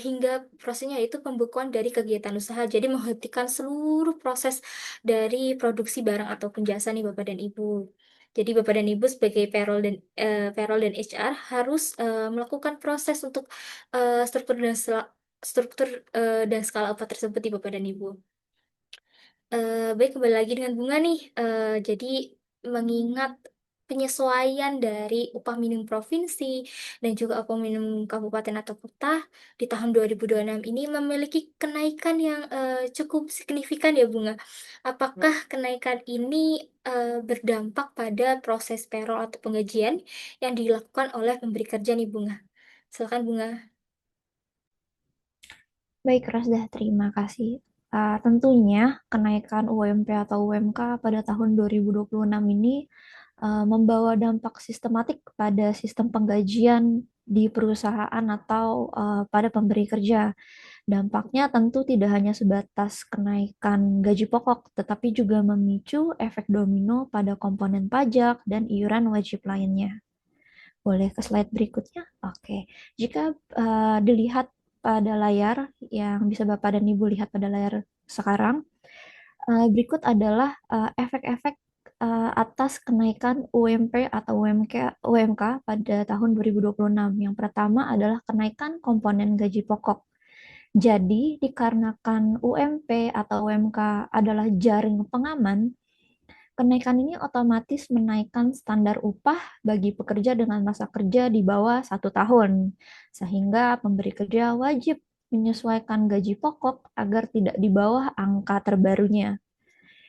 hingga prosesnya itu pembekuan dari kegiatan usaha. Jadi menghentikan seluruh proses dari produksi barang ataupun jasa nih Bapak dan Ibu. Jadi Bapak dan Ibu sebagai payroll dan HR harus melakukan proses untuk struktur dan skala upah tersebut di Bapak dan Ibu. Baik, kembali lagi dengan Bunga nih. Jadi mengingat penyesuaian dari upah minimum provinsi dan juga upah minimum kabupaten atau kota di tahun 2026 ini memiliki kenaikan yang cukup signifikan ya Bunga. Apakah kenaikan ini berdampak pada proses payroll atau penggajian yang dilakukan oleh pemberi kerja nih Bunga? Silakan Bunga. Baik, Rasda, terima kasih. Tentunya kenaikan UMP atau UMK pada tahun 2026 ini membawa dampak sistematik pada sistem penggajian di perusahaan atau pada pemberi kerja. Dampaknya tentu tidak hanya sebatas kenaikan gaji pokok, tetapi juga memicu efek domino pada komponen pajak dan iuran wajib lainnya. Boleh ke slide berikutnya? Oke. Jika dilihat pada layar yang bisa Bapak dan Ibu lihat pada layar sekarang, berikut adalah efek-efek atas kenaikan UMP atau UMK pada tahun 2026. Yang pertama adalah kenaikan komponen gaji pokok. Jadi, dikarenakan UMP atau UMK adalah jaring pengaman, kenaikan ini otomatis menaikkan standar upah bagi pekerja dengan masa kerja di bawah 1 tahun, sehingga pemberi kerja wajib menyesuaikan gaji pokok agar tidak di bawah angka terbarunya.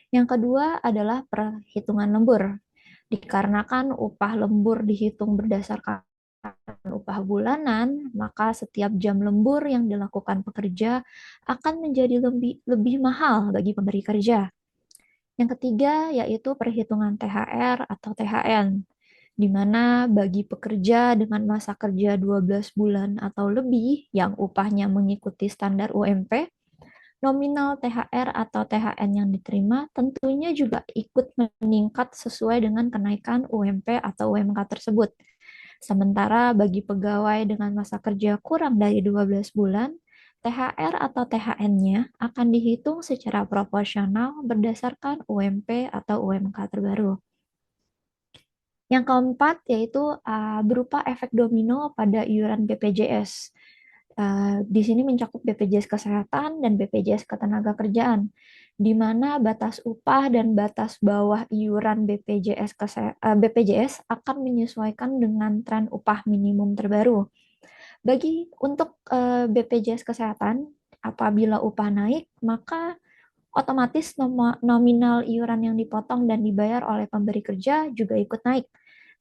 Yang kedua adalah perhitungan lembur. Dikarenakan upah lembur dihitung berdasarkan upah bulanan, maka setiap jam lembur yang dilakukan pekerja akan menjadi lebih mahal bagi pemberi kerja. Yang ketiga yaitu perhitungan THR atau THN, di mana bagi pekerja dengan masa kerja 12 bulan atau lebih yang upahnya mengikuti standar UMP, nominal THR atau THN yang diterima tentunya juga ikut meningkat sesuai dengan kenaikan UMP atau UMK tersebut. Sementara bagi pegawai dengan masa kerja kurang dari 12 bulan, THR atau THN-nya akan dihitung secara proporsional berdasarkan UMP atau UMK terbaru. Yang keempat yaitu berupa efek domino pada iuran BPJS. Di sini mencakup BPJS Kesehatan dan BPJS Ketenagakerjaan, di mana batas upah dan batas bawah iuran BPJS akan menyesuaikan dengan tren upah minimum terbaru. Untuk BPJS Kesehatan, apabila upah naik, maka otomatis nominal iuran yang dipotong dan dibayar oleh pemberi kerja juga ikut naik.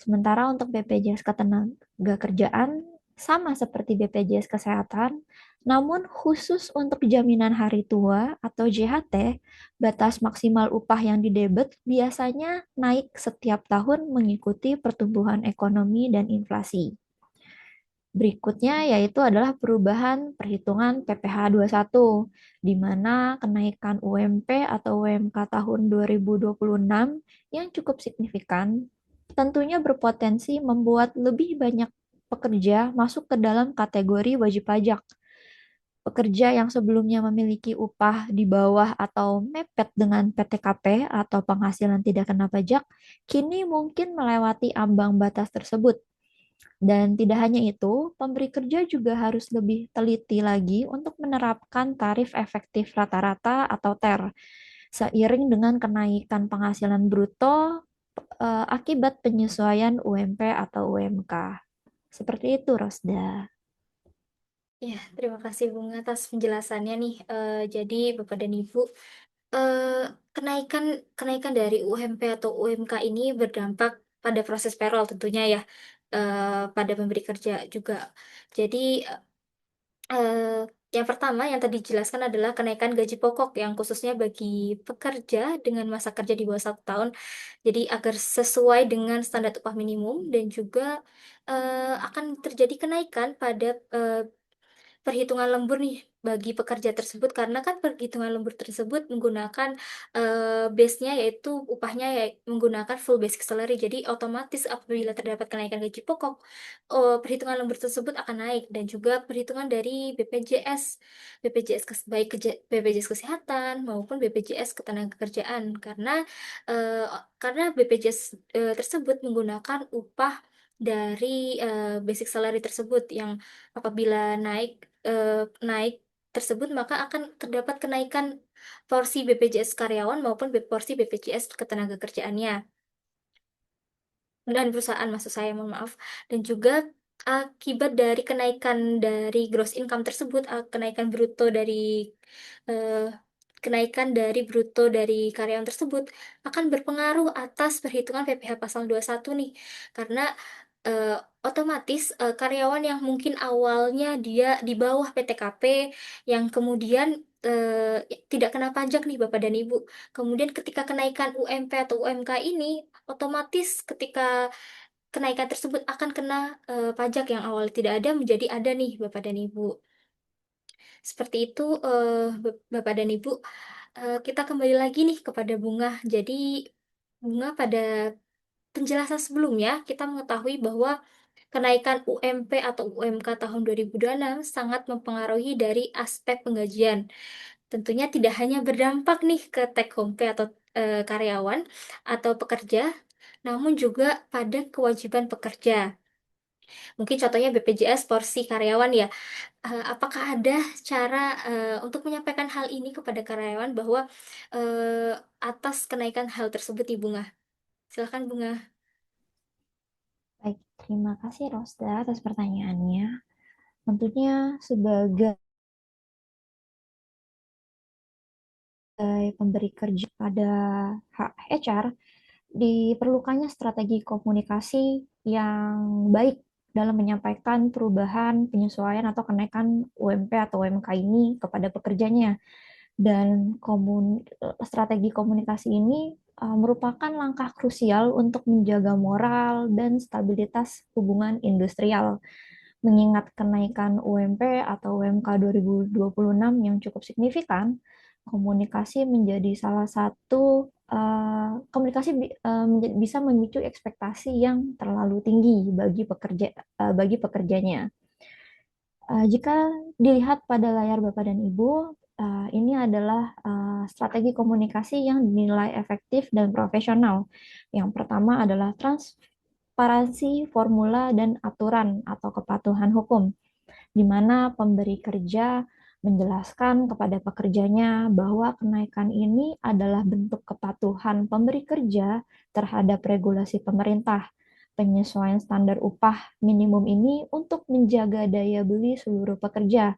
Sementara untuk BPJS Ketenagakerjaan sama seperti BPJS Kesehatan, namun khusus untuk jaminan hari tua atau JHT, batas maksimal upah yang didebet biasanya naik setiap tahun mengikuti pertumbuhan ekonomi dan inflasi. Berikutnya yaitu adalah perubahan perhitungan PPh 21, di mana kenaikan UMP atau UMK tahun 2026 yang cukup signifikan tentunya berpotensi membuat lebih banyak pekerja masuk ke dalam kategori wajib pajak. Pekerja yang sebelumnya memiliki upah di bawah atau mepet dengan PTKP atau penghasilan tidak kena pajak, kini mungkin melewati ambang batas tersebut. Dan tidak hanya itu, pemberi kerja juga harus lebih teliti lagi untuk menerapkan tarif efektif rata-rata atau TER, seiring dengan kenaikan penghasilan bruto akibat penyesuaian UMP atau UMK. Seperti itu, Rosda. Ya, terima kasih Bunga atas penjelasannya nih. Jadi Bapak dan Ibu, eh, kenaikan kenaikan dari UMP atau UMK ini berdampak pada proses payroll tentunya ya, pada pemberi kerja juga. Jadi eh, yang pertama yang tadi dijelaskan adalah kenaikan gaji pokok yang khususnya bagi pekerja dengan masa kerja di bawah 1 tahun. Jadi agar sesuai dengan standar upah minimum dan juga akan terjadi kenaikan pada perhitungan lembur nih bagi pekerja tersebut karena kan perhitungan lembur tersebut menggunakan base-nya yaitu upahnya ya menggunakan full basic salary. Jadi otomatis apabila terdapat kenaikan gaji pokok, perhitungan lembur tersebut akan naik dan juga perhitungan dari BPJS, BPJS Kesehatan maupun BPJS Ketenagakerjaan karena BPJS tersebut menggunakan upah dari basic salary tersebut yang apabila naik tersebut maka akan terdapat kenaikan porsi BPJS karyawan maupun porsi BPJS ketenagakerjaannya dan perusahaan maksud saya mohon maaf dan juga akibat dari kenaikan dari gross income tersebut eh, kenaikan dari bruto dari karyawan tersebut akan berpengaruh atas perhitungan PPh pasal 21 nih karena eh, otomatis karyawan yang mungkin awalnya dia di bawah PTKP yang kemudian tidak kena pajak nih Bapak dan Ibu. Kemudian ketika kenaikan UMP atau UMK ini otomatis ketika kenaikan tersebut akan kena pajak yang awal tidak ada menjadi ada nih Bapak dan Ibu. Seperti itu Bapak dan Ibu. Kita kembali lagi nih kepada Bunga. Jadi Bunga pada penjelasan sebelumnya kita mengetahui bahwa kenaikan UMP atau UMK tahun 2026 sangat mempengaruhi dari aspek penggajian. Tentunya tidak hanya berdampak nih ke take home pay atau karyawan atau pekerja, namun juga pada kewajiban pekerja. Mungkin contohnya BPJS porsi karyawan ya. Apakah ada cara untuk menyampaikan hal ini kepada karyawan bahwa atas kenaikan hal tersebut di Bunga? Silakan Bunga. Baik, terima kasih Rosda atas pertanyaannya. Tentunya sebagai pemberi kerja pada HR, diperlukannya strategi komunikasi yang baik dalam menyampaikan perubahan, penyesuaian, atau kenaikan UMP atau UMK ini kepada pekerjanya. Dan strategi komunikasi ini merupakan langkah krusial untuk menjaga moral dan stabilitas hubungan industrial. Mengingat kenaikan UMP atau UMK 2026 yang cukup signifikan, komunikasi menjadi salah satu bisa memicu ekspektasi yang terlalu tinggi bagi pekerjanya. Jika dilihat pada layar Bapak dan Ibu, ini adalah strategi komunikasi yang dinilai efektif dan profesional. Yang pertama adalah transparansi formula dan aturan atau kepatuhan hukum, di mana pemberi kerja menjelaskan kepada pekerjanya bahwa kenaikan ini adalah bentuk kepatuhan pemberi kerja terhadap regulasi pemerintah. Penyesuaian standar upah minimum ini untuk menjaga daya beli seluruh pekerja.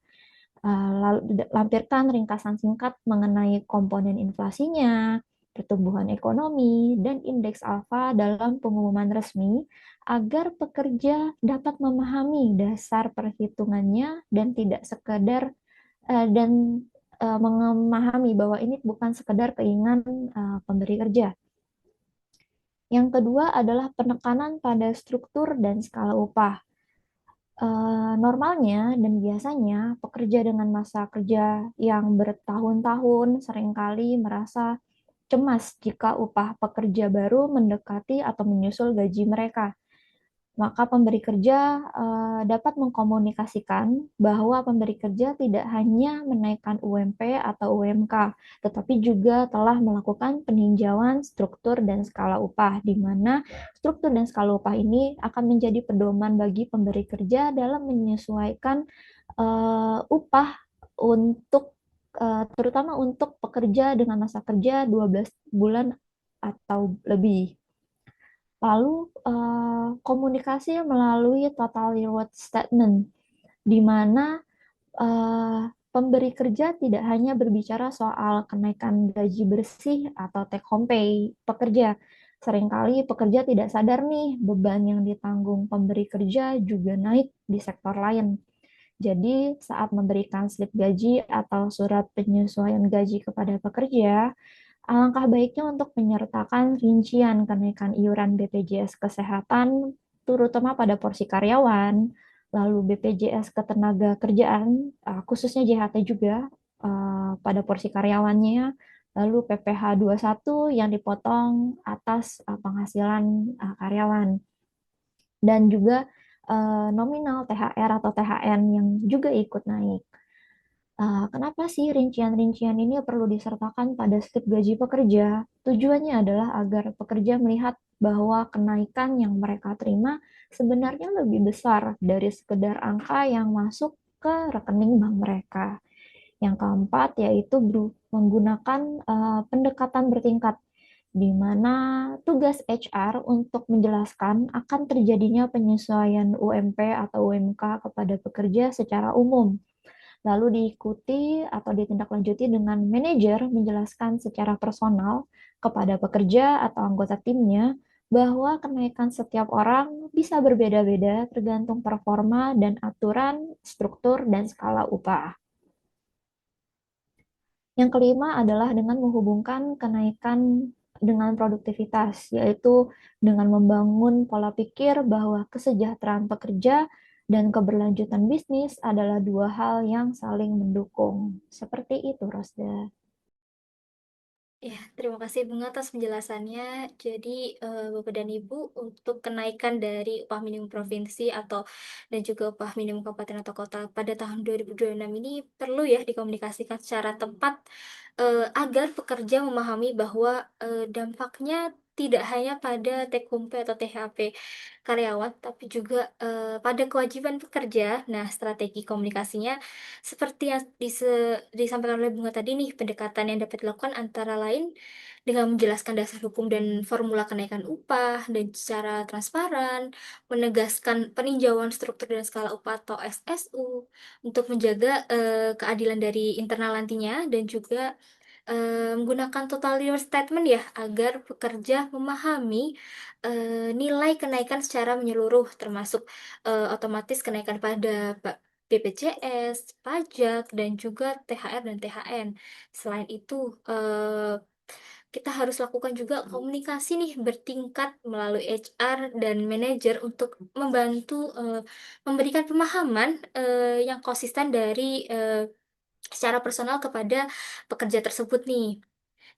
Lalu lampirkan ringkasan singkat mengenai komponen inflasinya, pertumbuhan ekonomi, dan indeks alfa dalam pengumuman resmi agar pekerja dapat memahami dasar perhitungannya dan tidak sekedar dan memahami bahwa ini bukan sekedar keinginan pemberi kerja. Yang kedua adalah penekanan pada struktur dan skala upah. Normalnya dan biasanya pekerja dengan masa kerja yang bertahun-tahun seringkali merasa cemas jika upah pekerja baru mendekati atau menyusul gaji mereka. Maka pemberi kerja dapat mengkomunikasikan bahwa pemberi kerja tidak hanya menaikkan UMP atau UMK, tetapi juga telah melakukan peninjauan struktur dan skala upah, di mana struktur dan skala upah ini akan menjadi pedoman bagi pemberi kerja dalam menyesuaikan upah untuk terutama untuk pekerja dengan masa kerja 12 bulan atau lebih. Lalu komunikasi melalui total reward statement, di mana pemberi kerja tidak hanya berbicara soal kenaikan gaji bersih atau take home pay pekerja. Seringkali pekerja tidak sadar nih beban yang ditanggung pemberi kerja juga naik di sektor lain. Jadi saat memberikan slip gaji atau surat penyesuaian gaji kepada pekerja, alangkah baiknya untuk menyertakan rincian kenaikan iuran BPJS Kesehatan, terutama pada porsi karyawan, lalu BPJS Ketenaga Kerjaan, khususnya JHT juga pada porsi karyawannya, lalu PPh 21 yang dipotong atas penghasilan karyawan, dan juga nominal THR atau THN yang juga ikut naik. Kenapa sih rincian-rincian ini perlu disertakan pada slip gaji pekerja? Tujuannya adalah agar pekerja melihat bahwa kenaikan yang mereka terima sebenarnya lebih besar dari sekedar angka yang masuk ke rekening bank mereka. Yang keempat yaitu menggunakan pendekatan bertingkat, di mana tugas HR untuk menjelaskan akan terjadinya penyesuaian UMP atau UMK kepada pekerja secara umum, lalu diikuti atau ditindaklanjuti dengan manajer menjelaskan secara personal kepada pekerja atau anggota timnya bahwa kenaikan setiap orang bisa berbeda-beda tergantung performa dan aturan, struktur, dan skala upah. Yang kelima adalah dengan menghubungkan kenaikan dengan produktivitas, yaitu dengan membangun pola pikir bahwa kesejahteraan pekerja dan keberlanjutan bisnis adalah dua hal yang saling mendukung. Seperti itu, Rosda. Ya, terima kasih Bunga atas penjelasannya. Jadi, Bapak dan Ibu, untuk kenaikan dari upah minimum provinsi atau dan juga upah minimum kabupaten atau kota pada tahun 2026 ini perlu ya dikomunikasikan secara tepat agar pekerja memahami bahwa dampaknya tidak hanya pada take home pay atau THP karyawan, tapi juga pada kewajiban pekerja. Nah, strategi komunikasinya seperti yang disampaikan oleh Bunga tadi nih, pendekatan yang dapat dilakukan antara lain dengan menjelaskan dasar hukum dan formula kenaikan upah dan secara transparan, menegaskan peninjauan struktur dan skala upah atau SSU untuk menjaga keadilan dari internal nantinya, dan juga menggunakan total real statement ya agar pekerja memahami nilai kenaikan secara menyeluruh, termasuk otomatis kenaikan pada BPJS, pajak, dan juga THR dan THN. Selain itu, kita harus lakukan juga komunikasi nih bertingkat melalui HR dan manajer untuk membantu memberikan pemahaman yang konsisten dari secara personal kepada pekerja tersebut nih.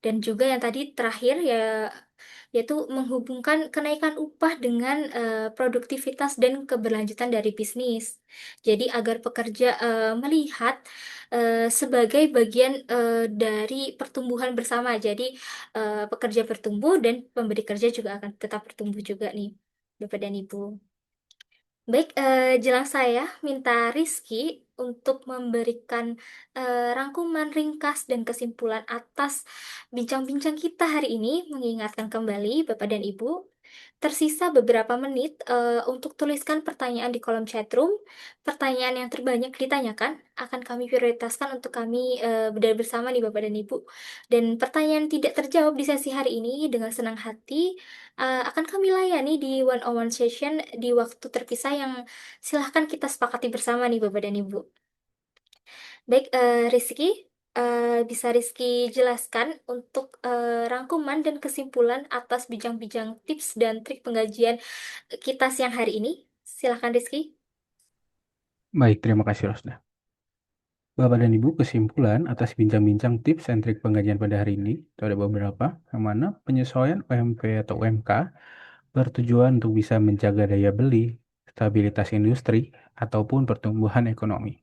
Dan juga yang tadi terakhir ya, yaitu menghubungkan kenaikan upah dengan produktivitas dan keberlanjutan dari bisnis. Jadi agar pekerja melihat sebagai bagian dari pertumbuhan bersama. Jadi pekerja bertumbuh dan pemberi kerja juga akan tetap bertumbuh juga nih. Bapak dan Ibu. Baik, jelang saya minta Rizky untuk memberikan rangkuman ringkas dan kesimpulan atas bincang-bincang kita hari ini, mengingatkan kembali Bapak dan Ibu. Tersisa beberapa menit untuk tuliskan pertanyaan di kolom chatroom. Pertanyaan yang terbanyak ditanyakan akan kami prioritaskan untuk kami bedah bersama nih Bapak dan Ibu. Dan pertanyaan tidak terjawab di sesi hari ini dengan senang hati akan kami layani di one on one session di waktu terpisah yang silahkan kita sepakati bersama nih Bapak dan Ibu. Baik, Rizky, bisa Rizky jelaskan untuk rangkuman dan kesimpulan atas bincang-bincang tips dan trik penggajian kita siang hari ini? Silakan Rizky. Baik, terima kasih Rosda. Bapak dan Ibu, kesimpulan atas bincang-bincang tips and trik penggajian pada hari ini, itu ada beberapa, yang mana penyesuaian UMP atau UMK bertujuan untuk bisa menjaga daya beli, stabilitas industri, ataupun pertumbuhan ekonomi.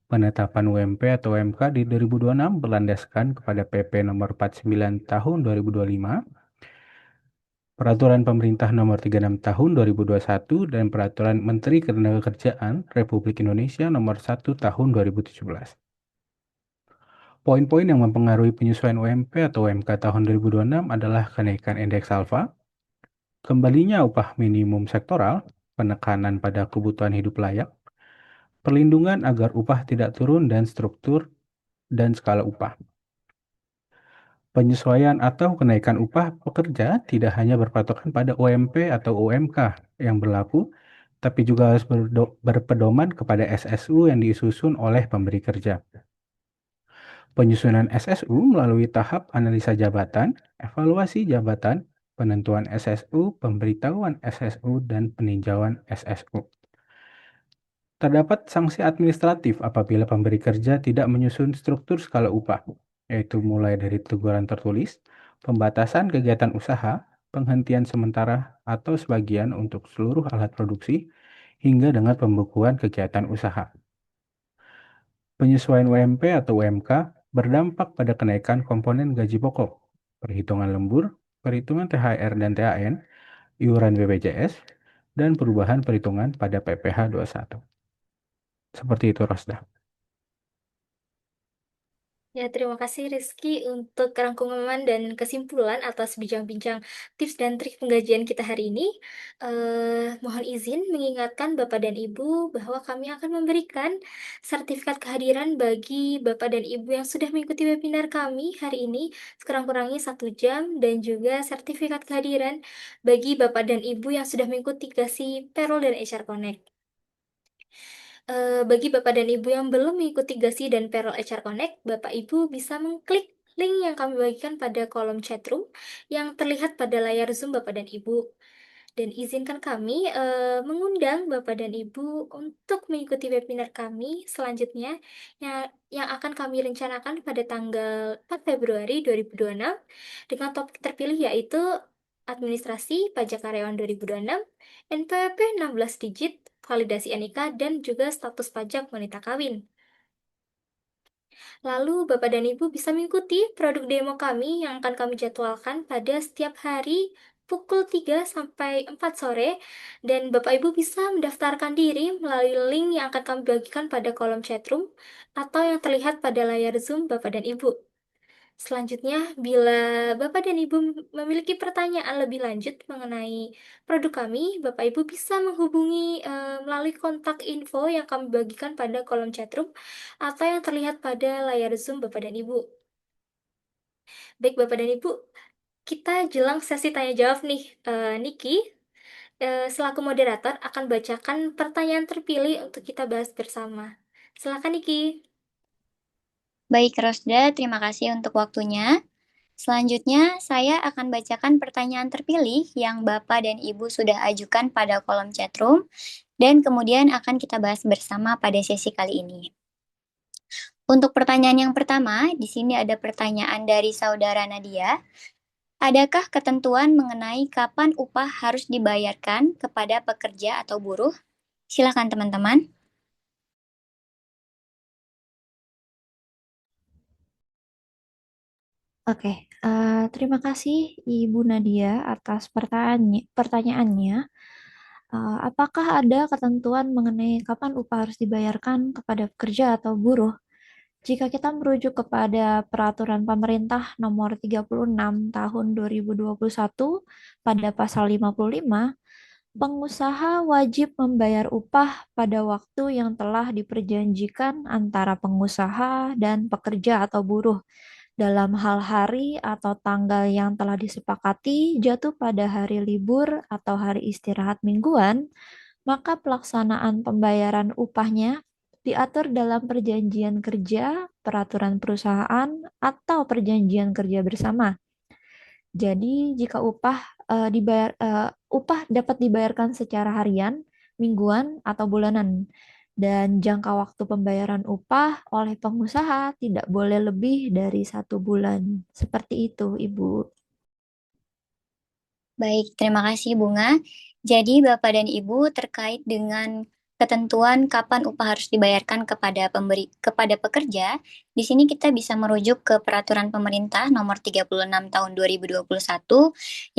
Penetapan UMP atau UMK di 2026 berlandaskan kepada PP nomor 49 tahun 2025, Peraturan Pemerintah Nomor 36 Tahun 2021, dan Peraturan Menteri Ketenagakerjaan Republik Indonesia Nomor 1 Tahun 2017. Poin-poin yang mempengaruhi penyesuaian UMP atau UMK tahun 2026 adalah kenaikan indeks alfa, kembalinya upah minimum sektoral, penekanan pada kebutuhan hidup layak, perlindungan agar upah tidak turun dan struktur dan skala upah. Penyesuaian atau kenaikan upah pekerja tidak hanya berpatokan pada UMP atau UMK yang berlaku, tapi juga harus berpedoman kepada SSU yang disusun oleh pemberi kerja. Penyusunan SSU melalui tahap analisa jabatan, evaluasi jabatan, penentuan SSU, pemberitahuan SSU, dan peninjauan SSU. Terdapat sanksi administratif apabila pemberi kerja tidak menyusun struktur skala upah, yaitu mulai dari teguran tertulis, pembatasan kegiatan usaha, penghentian sementara atau sebagian untuk seluruh alat produksi, hingga dengan pembukuan kegiatan usaha. Penyesuaian UMP atau UMK berdampak pada kenaikan komponen gaji pokok, perhitungan lembur, perhitungan THR dan THN, iuran BPJS, dan perubahan perhitungan pada PPh 21. Seperti itu, Rosda. Ya, terima kasih Rizky untuk rangkuman dan kesimpulan atas bincang-bincang tips dan trik penggajian kita hari ini. Mohon izin mengingatkan Bapak dan Ibu bahwa kami akan memberikan sertifikat kehadiran bagi Bapak dan Ibu yang sudah mengikuti webinar kami hari ini sekurang-kurangnya 1 jam, dan juga sertifikat kehadiran bagi Bapak dan Ibu yang sudah mengikuti Gasi Payroll dan HR Connect. Bagi Bapak dan Ibu yang belum mengikuti Gasi dan Payroll HR Connect, Bapak Ibu bisa mengklik link yang kami bagikan pada kolom chatroom yang terlihat pada layar Zoom Bapak dan Ibu. Dan izinkan kami mengundang Bapak dan Ibu untuk mengikuti webinar kami selanjutnya yang akan kami rencanakan pada tanggal 4 Februari 2026 dengan topik terpilih yaitu Administrasi Pajak Karyawan 2026, NPWP 16 digit, validasi NIK, dan juga status pajak wanita kawin. Lalu Bapak dan Ibu bisa mengikuti produk demo kami yang akan kami jadwalkan pada setiap hari pukul 3 sampai 4 sore, dan Bapak Ibu bisa mendaftarkan diri melalui link yang akan kami bagikan pada kolom chatroom atau yang terlihat pada layar Zoom Bapak dan Ibu. Selanjutnya, bila Bapak dan Ibu memiliki pertanyaan lebih lanjut mengenai produk kami, Bapak Ibu bisa menghubungi melalui kontak info yang kami bagikan pada kolom chatroom atau yang terlihat pada layar Zoom Bapak dan Ibu. Baik Bapak dan Ibu, kita jelang sesi tanya jawab nih. Niki, selaku moderator akan bacakan pertanyaan terpilih untuk kita bahas bersama. Silakan Niki. Baik, Rosda, terima kasih untuk waktunya. Selanjutnya, saya akan bacakan pertanyaan terpilih yang Bapak dan Ibu sudah ajukan pada kolom chatroom, dan kemudian akan kita bahas bersama pada sesi kali ini. Untuk pertanyaan yang pertama, di sini ada pertanyaan dari saudara Nadia. Adakah ketentuan mengenai kapan upah harus dibayarkan kepada pekerja atau buruh? Silakan teman-teman. Oke, terima kasih Ibu Nadia atas pertanyaannya. apakah ada ketentuan mengenai kapan upah harus dibayarkan kepada pekerja atau buruh? Jika kita merujuk kepada Peraturan Pemerintah Nomor 36 Tahun 2021 pada pasal 55, pengusaha wajib membayar upah pada waktu yang telah diperjanjikan antara pengusaha dan pekerja atau buruh dalam hal hari atau tanggal yang telah disepakati jatuh pada hari libur atau hari istirahat mingguan, maka pelaksanaan pembayaran upahnya diatur dalam perjanjian kerja, peraturan perusahaan, atau perjanjian kerja bersama. Jadi, jika upah dapat dibayarkan secara harian, mingguan, atau bulanan. Dan jangka waktu pembayaran upah oleh pengusaha tidak boleh lebih dari 1 bulan. Seperti itu, Ibu. Baik, terima kasih Bunga. Jadi Bapak dan Ibu terkait dengan ketentuan kapan upah harus dibayarkan kepada pekerja, di sini kita bisa merujuk ke Peraturan Pemerintah Nomor 36 Tahun 2021,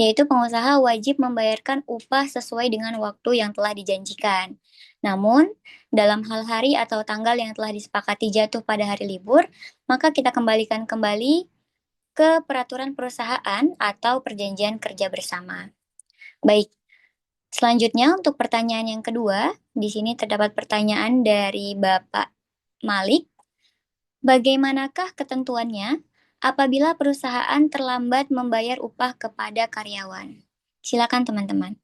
yaitu pengusaha wajib membayarkan upah sesuai dengan waktu yang telah dijanjikan. Namun, dalam hal hari atau tanggal yang telah disepakati jatuh pada hari libur, maka kita kembalikan kembali ke peraturan perusahaan atau perjanjian kerja bersama. Baik, selanjutnya untuk pertanyaan yang kedua, di sini terdapat pertanyaan dari Bapak Malik. Bagaimanakah ketentuannya apabila perusahaan terlambat membayar upah kepada karyawan? Silakan teman-teman.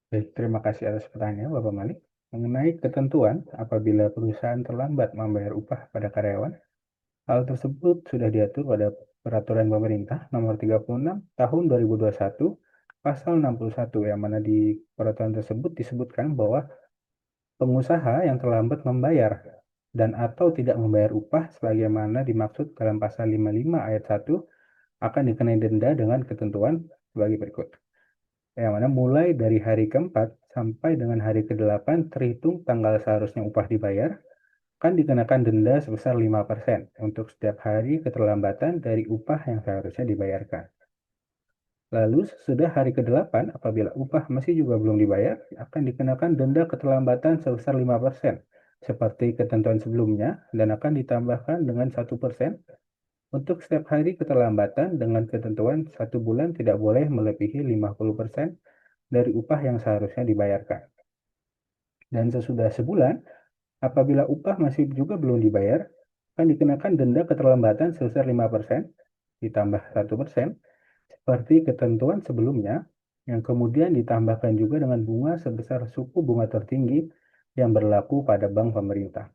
Baik, terima kasih atas pertanyaan Bapak Malik. Mengenai ketentuan apabila perusahaan terlambat membayar upah pada karyawan, hal tersebut sudah diatur pada Peraturan Pemerintah Nomor 36 Tahun 2021 Pasal 61, yang mana di peraturan tersebut disebutkan bahwa pengusaha yang terlambat membayar dan atau tidak membayar upah sebagaimana dimaksud dalam Pasal 55 ayat 1 akan dikenai denda dengan ketentuan sebagai berikut. Yang mana mulai dari hari keempat sampai dengan hari ke-8 terhitung tanggal seharusnya upah dibayar, akan dikenakan denda sebesar 5% untuk setiap hari keterlambatan dari upah yang seharusnya dibayarkan. Lalu sesudah hari ke-8, apabila upah masih juga belum dibayar, akan dikenakan denda keterlambatan sebesar 5%, seperti ketentuan sebelumnya, dan akan ditambahkan dengan 1% untuk setiap hari keterlambatan dengan ketentuan 1 bulan tidak boleh melebihi 50% dari upah yang seharusnya dibayarkan. Dan sesudah sebulan, apabila upah masih juga belum dibayar, akan dikenakan denda keterlambatan sebesar 5% ditambah 1% seperti ketentuan sebelumnya, yang kemudian ditambahkan juga dengan bunga sebesar suku bunga tertinggi yang berlaku pada bank pemerintah.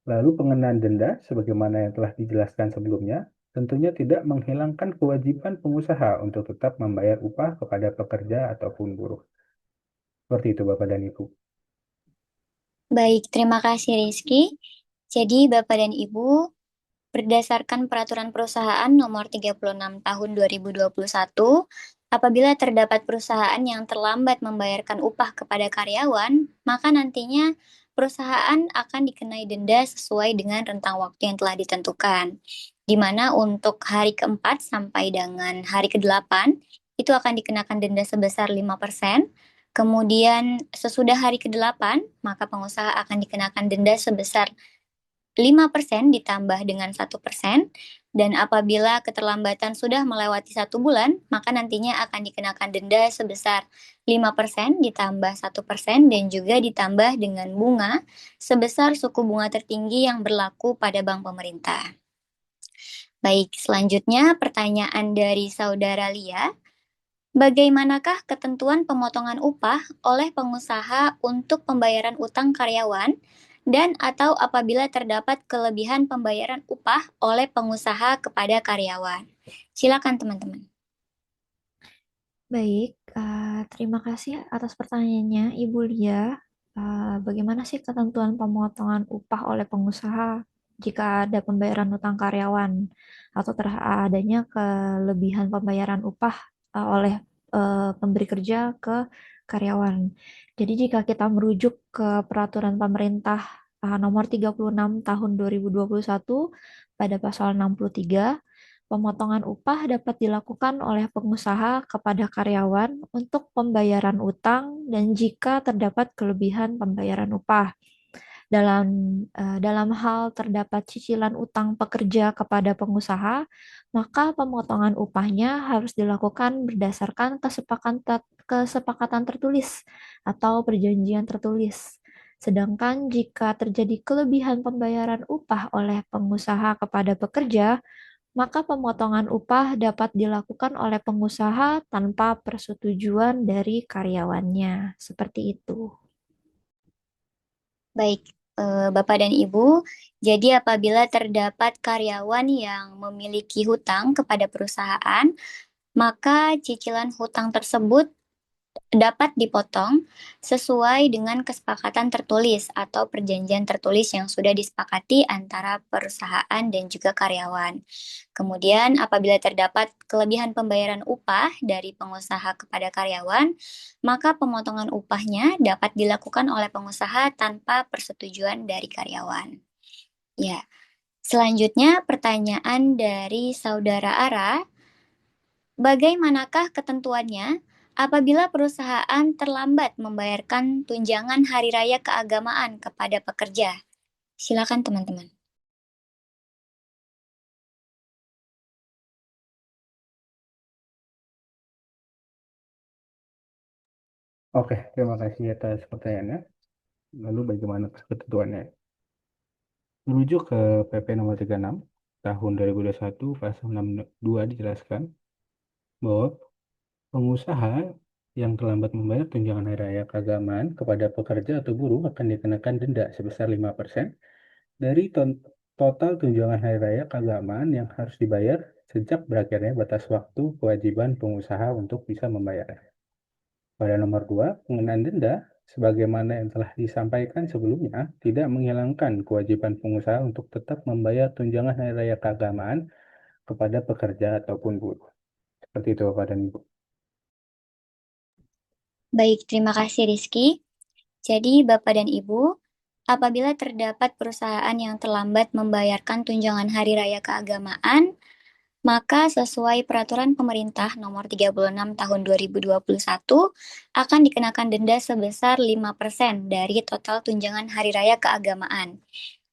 Lalu pengenaan denda, sebagaimana yang telah dijelaskan sebelumnya, tentunya tidak menghilangkan kewajiban pengusaha untuk tetap membayar upah kepada pekerja ataupun buruh. Seperti itu Bapak dan Ibu. Baik, terima kasih Rizky. Jadi Bapak dan Ibu, berdasarkan Peraturan Perusahaan Nomor 36 Tahun 2021, apabila terdapat perusahaan yang terlambat membayarkan upah kepada karyawan, maka nantinya perusahaan akan dikenai denda sesuai dengan rentang waktu yang telah ditentukan. Di mana untuk hari keempat sampai dengan hari ke-8, itu akan dikenakan denda sebesar 5%. Kemudian sesudah hari ke-8, maka pengusaha akan dikenakan denda sebesar 5% ditambah dengan 1%, dan apabila keterlambatan sudah melewati 1 bulan, maka nantinya akan dikenakan denda sebesar 5% ditambah 1% dan juga ditambah dengan bunga sebesar suku bunga tertinggi yang berlaku pada bank pemerintah. Baik, selanjutnya pertanyaan dari Saudara Lia. Bagaimanakah ketentuan pemotongan upah oleh pengusaha untuk pembayaran utang karyawan dan atau apabila terdapat kelebihan pembayaran upah oleh pengusaha kepada karyawan? Silakan teman-teman. Baik, terima kasih atas pertanyaannya, Ibu Lia. Bagaimana sih ketentuan pemotongan upah oleh pengusaha jika ada pembayaran utang karyawan atau adanya kelebihan pembayaran upah oleh pemberi kerja ke karyawan? Jadi jika kita merujuk ke Peraturan Pemerintah Nomor 36 Tahun 2021 pada pasal 63, Pemotongan upah dapat dilakukan oleh pengusaha kepada karyawan untuk pembayaran utang dan jika terdapat kelebihan pembayaran upah. Dalam dalam hal terdapat cicilan utang pekerja kepada pengusaha, maka pemotongan upahnya harus dilakukan berdasarkan kesepakatan tertulis atau perjanjian tertulis. Sedangkan jika terjadi kelebihan pembayaran upah oleh pengusaha kepada pekerja, maka pemotongan upah dapat dilakukan oleh pengusaha tanpa persetujuan dari karyawannya. Seperti itu. Baik, Bapak dan Ibu, jadi apabila terdapat karyawan yang memiliki hutang kepada perusahaan, maka cicilan hutang tersebut dapat dipotong sesuai dengan kesepakatan tertulis atau perjanjian tertulis yang sudah disepakati antara perusahaan dan juga karyawan. Kemudian, apabila terdapat kelebihan pembayaran upah dari pengusaha kepada karyawan, maka pemotongan upahnya dapat dilakukan oleh pengusaha tanpa persetujuan dari karyawan. Ya, selanjutnya pertanyaan dari Saudara Ara, bagaimanakah ketentuannya apabila perusahaan terlambat membayarkan tunjangan hari raya keagamaan kepada pekerja? Silakan teman-teman. Oke, terima kasih atas pertanyaannya. Lalu bagaimana ketentuannya? Merujuk ke PP nomor 36 tahun 2021 pasal 62 dijelaskan bahwa pengusaha yang terlambat membayar tunjangan hari raya keagamaan kepada pekerja atau buruh akan dikenakan denda sebesar 5% dari total tunjangan hari raya keagamaan yang harus dibayar sejak berakhirnya batas waktu kewajiban pengusaha untuk bisa membayar. Pada nomor 2, pengenaan denda sebagaimana yang telah disampaikan sebelumnya tidak menghilangkan kewajiban pengusaha untuk tetap membayar tunjangan hari raya keagamaan kepada pekerja ataupun buruh. Seperti itu Bapak dan Ibu. Baik, terima kasih Rizky. Jadi, Bapak dan Ibu, apabila terdapat perusahaan yang terlambat membayarkan tunjangan hari raya keagamaan, maka sesuai peraturan pemerintah nomor 36 tahun 2021 akan dikenakan denda sebesar 5% dari total tunjangan hari raya keagamaan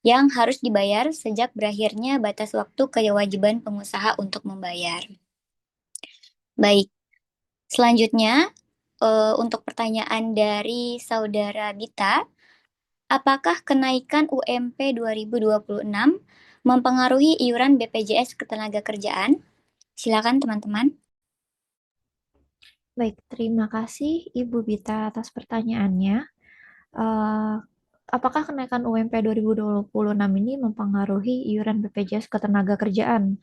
yang harus dibayar sejak berakhirnya batas waktu kewajiban pengusaha untuk membayar. Baik, selanjutnya untuk pertanyaan dari Saudara Bita, apakah kenaikan UMP 2026 mempengaruhi iuran BPJS Ketenagakerjaan? Silakan teman-teman. Baik, terima kasih Ibu Bita atas pertanyaannya. Eh, apakah kenaikan UMP 2026 ini mempengaruhi iuran BPJS Ketenagakerjaan?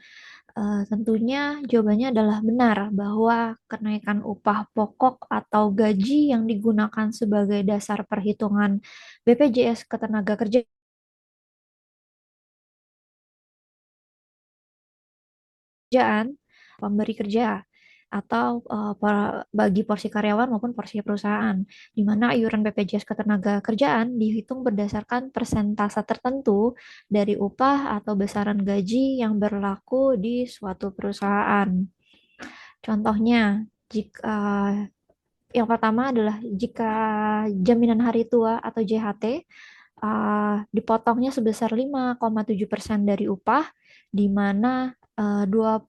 Tentunya jawabannya adalah benar bahwa kenaikan upah pokok atau gaji yang digunakan sebagai dasar perhitungan BPJS Ketenagakerjaan pemberi kerja atau bagi porsi karyawan maupun porsi perusahaan, di mana iuran BPJS Ketenagakerjaan dihitung berdasarkan persentase tertentu dari upah atau besaran gaji yang berlaku di suatu perusahaan. Contohnya, jika yang pertama adalah jika jaminan hari tua atau JHT dipotongnya sebesar 5,7% dari upah, di mana 2%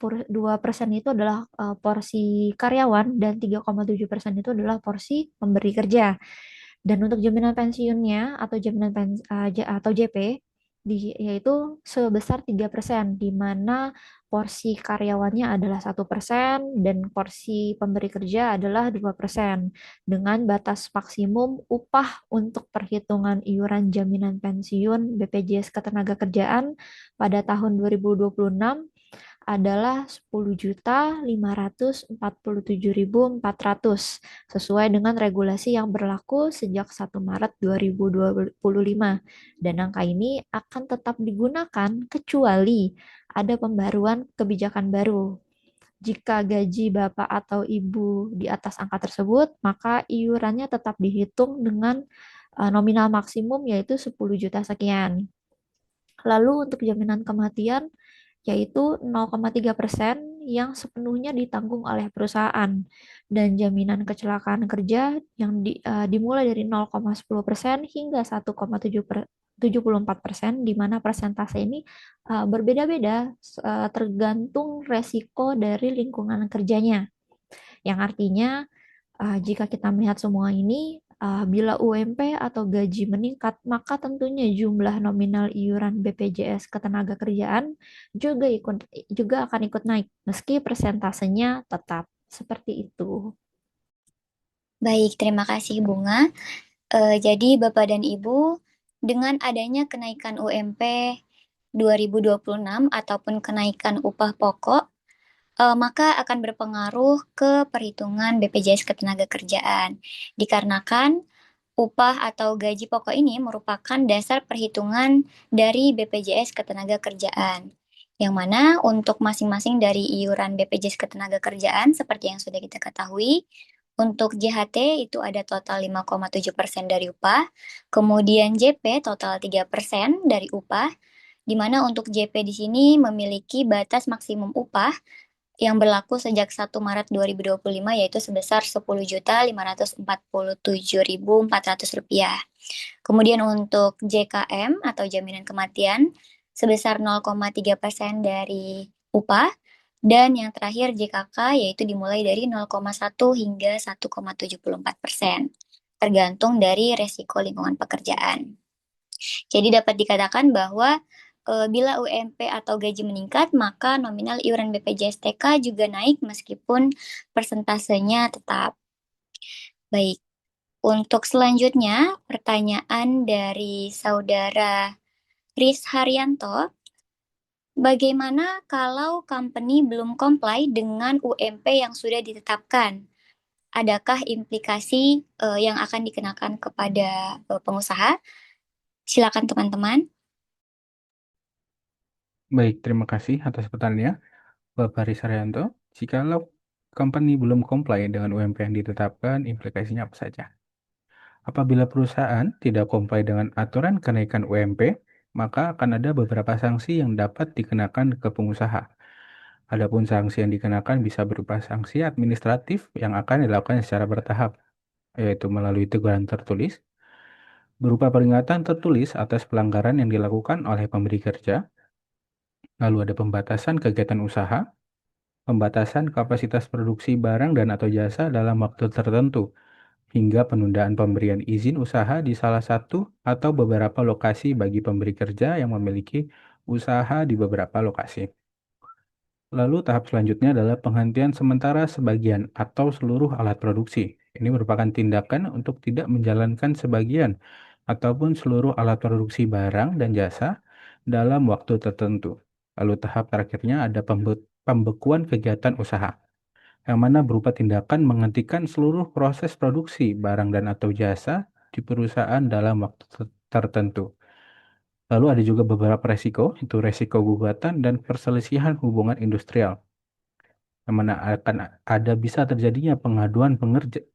itu adalah porsi karyawan dan 3,7% itu adalah porsi pemberi kerja. Dan untuk jaminan pensiunnya atau atau JP yaitu sebesar 3%, di mana porsi karyawannya adalah 1% dan porsi pemberi kerja adalah 2%, dengan batas maksimum upah untuk perhitungan iuran jaminan pensiun BPJS Ketenagakerjaan pada tahun 2026 adalah 10.547.400 sesuai dengan regulasi yang berlaku sejak 1 Maret 2025. Dan angka ini akan tetap digunakan kecuali ada pembaruan kebijakan baru. Jika gaji Bapak atau Ibu di atas angka tersebut, maka iurannya tetap dihitung dengan nominal maksimum yaitu 10 juta sekian. Lalu untuk jaminan kematian yaitu 0,3% yang sepenuhnya ditanggung oleh perusahaan, dan jaminan kecelakaan kerja yang dimulai dari 0,10% hingga 1,74%, di mana persentase ini berbeda-beda tergantung resiko dari lingkungan kerjanya. Yang artinya jika kita melihat semua ini, bila UMP atau gaji meningkat, maka tentunya jumlah nominal iuran BPJS Ketenagakerjaan juga akan ikut naik, meski persentasenya tetap seperti itu. Baik, terima kasih Bunga. Jadi Bapak dan Ibu, dengan adanya kenaikan UMP 2026 ataupun kenaikan upah pokok, maka akan berpengaruh ke perhitungan BPJS Ketenagakerjaan. Dikarenakan upah atau gaji pokok ini merupakan dasar perhitungan dari BPJS Ketenagakerjaan. Yang mana untuk masing-masing dari iuran BPJS Ketenagakerjaan seperti yang sudah kita ketahui, untuk JHT itu ada total 5,7% dari upah, kemudian JP total 3% dari upah, di mana untuk JP di sini memiliki batas maksimum upah yang berlaku sejak 1 Maret 2025 yaitu sebesar Rp10.547.400. Kemudian untuk JKM atau jaminan kematian sebesar 0,3% dari upah, dan yang terakhir JKK yaitu dimulai dari 0,1 hingga 1,74%, tergantung dari resiko lingkungan pekerjaan. Jadi dapat dikatakan bahwa bila UMP atau gaji meningkat, maka nominal iuran BPJS TK juga naik meskipun persentasenya tetap. Baik, untuk selanjutnya pertanyaan dari saudara Riz Haryanto. Bagaimana kalau company belum comply dengan UMP yang sudah ditetapkan? Adakah implikasi yang akan dikenakan kepada pengusaha? Silakan teman-teman. Baik, terima kasih atas pertanyaannya, Bapak Risaryanto. Jikalau company belum comply dengan UMP yang ditetapkan, implikasinya apa saja? Apabila perusahaan tidak comply dengan aturan kenaikan UMP, maka akan ada beberapa sanksi yang dapat dikenakan ke pengusaha. Adapun sanksi yang dikenakan bisa berupa sanksi administratif yang akan dilakukan secara bertahap, yaitu melalui teguran tertulis, berupa peringatan tertulis atas pelanggaran yang dilakukan oleh pemberi kerja, lalu ada pembatasan kegiatan usaha, pembatasan kapasitas produksi barang dan atau jasa dalam waktu tertentu, hingga penundaan pemberian izin usaha di salah satu atau beberapa lokasi bagi pemberi kerja yang memiliki usaha di beberapa lokasi. Lalu tahap selanjutnya adalah penghentian sementara sebagian atau seluruh alat produksi. Ini merupakan tindakan untuk tidak menjalankan sebagian ataupun seluruh alat produksi barang dan jasa dalam waktu tertentu. Lalu tahap terakhirnya ada pembekuan kegiatan usaha, yang mana berupa tindakan menghentikan seluruh proses produksi barang dan atau jasa di perusahaan dalam waktu tertentu. Lalu ada juga beberapa resiko, itu resiko gugatan dan perselisihan hubungan industrial, yang mana akan ada bisa terjadinya pengaduan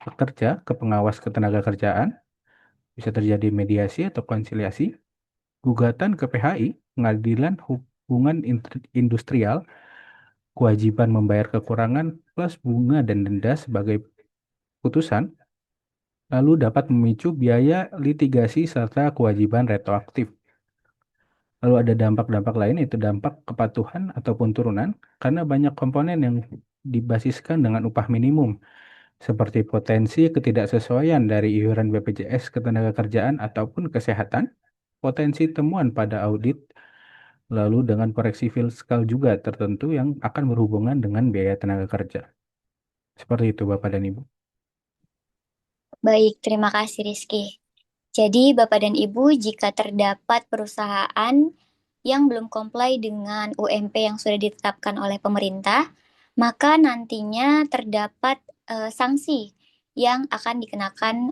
pekerja ke pengawas ketenagakerjaan, bisa terjadi mediasi atau konsiliasi, gugatan ke PHI, pengadilan hubungan industrial, kewajiban membayar kekurangan plus bunga dan denda sebagai putusan, lalu dapat memicu biaya litigasi serta kewajiban retroaktif. Lalu ada dampak-dampak lain, yaitu dampak kepatuhan ataupun turunan, karena banyak komponen yang dibasiskan dengan upah minimum, seperti potensi ketidaksesuaian dari iuran BPJS Ketenagakerjaan ataupun kesehatan, potensi temuan pada audit, lalu dengan koreksi fiskal juga tertentu yang akan berhubungan dengan biaya tenaga kerja. Seperti itu Bapak dan Ibu. Baik, terima kasih Rizky. Jadi Bapak dan Ibu, jika terdapat perusahaan yang belum comply dengan UMP yang sudah ditetapkan oleh pemerintah, maka nantinya terdapat sanksi yang akan dikenakan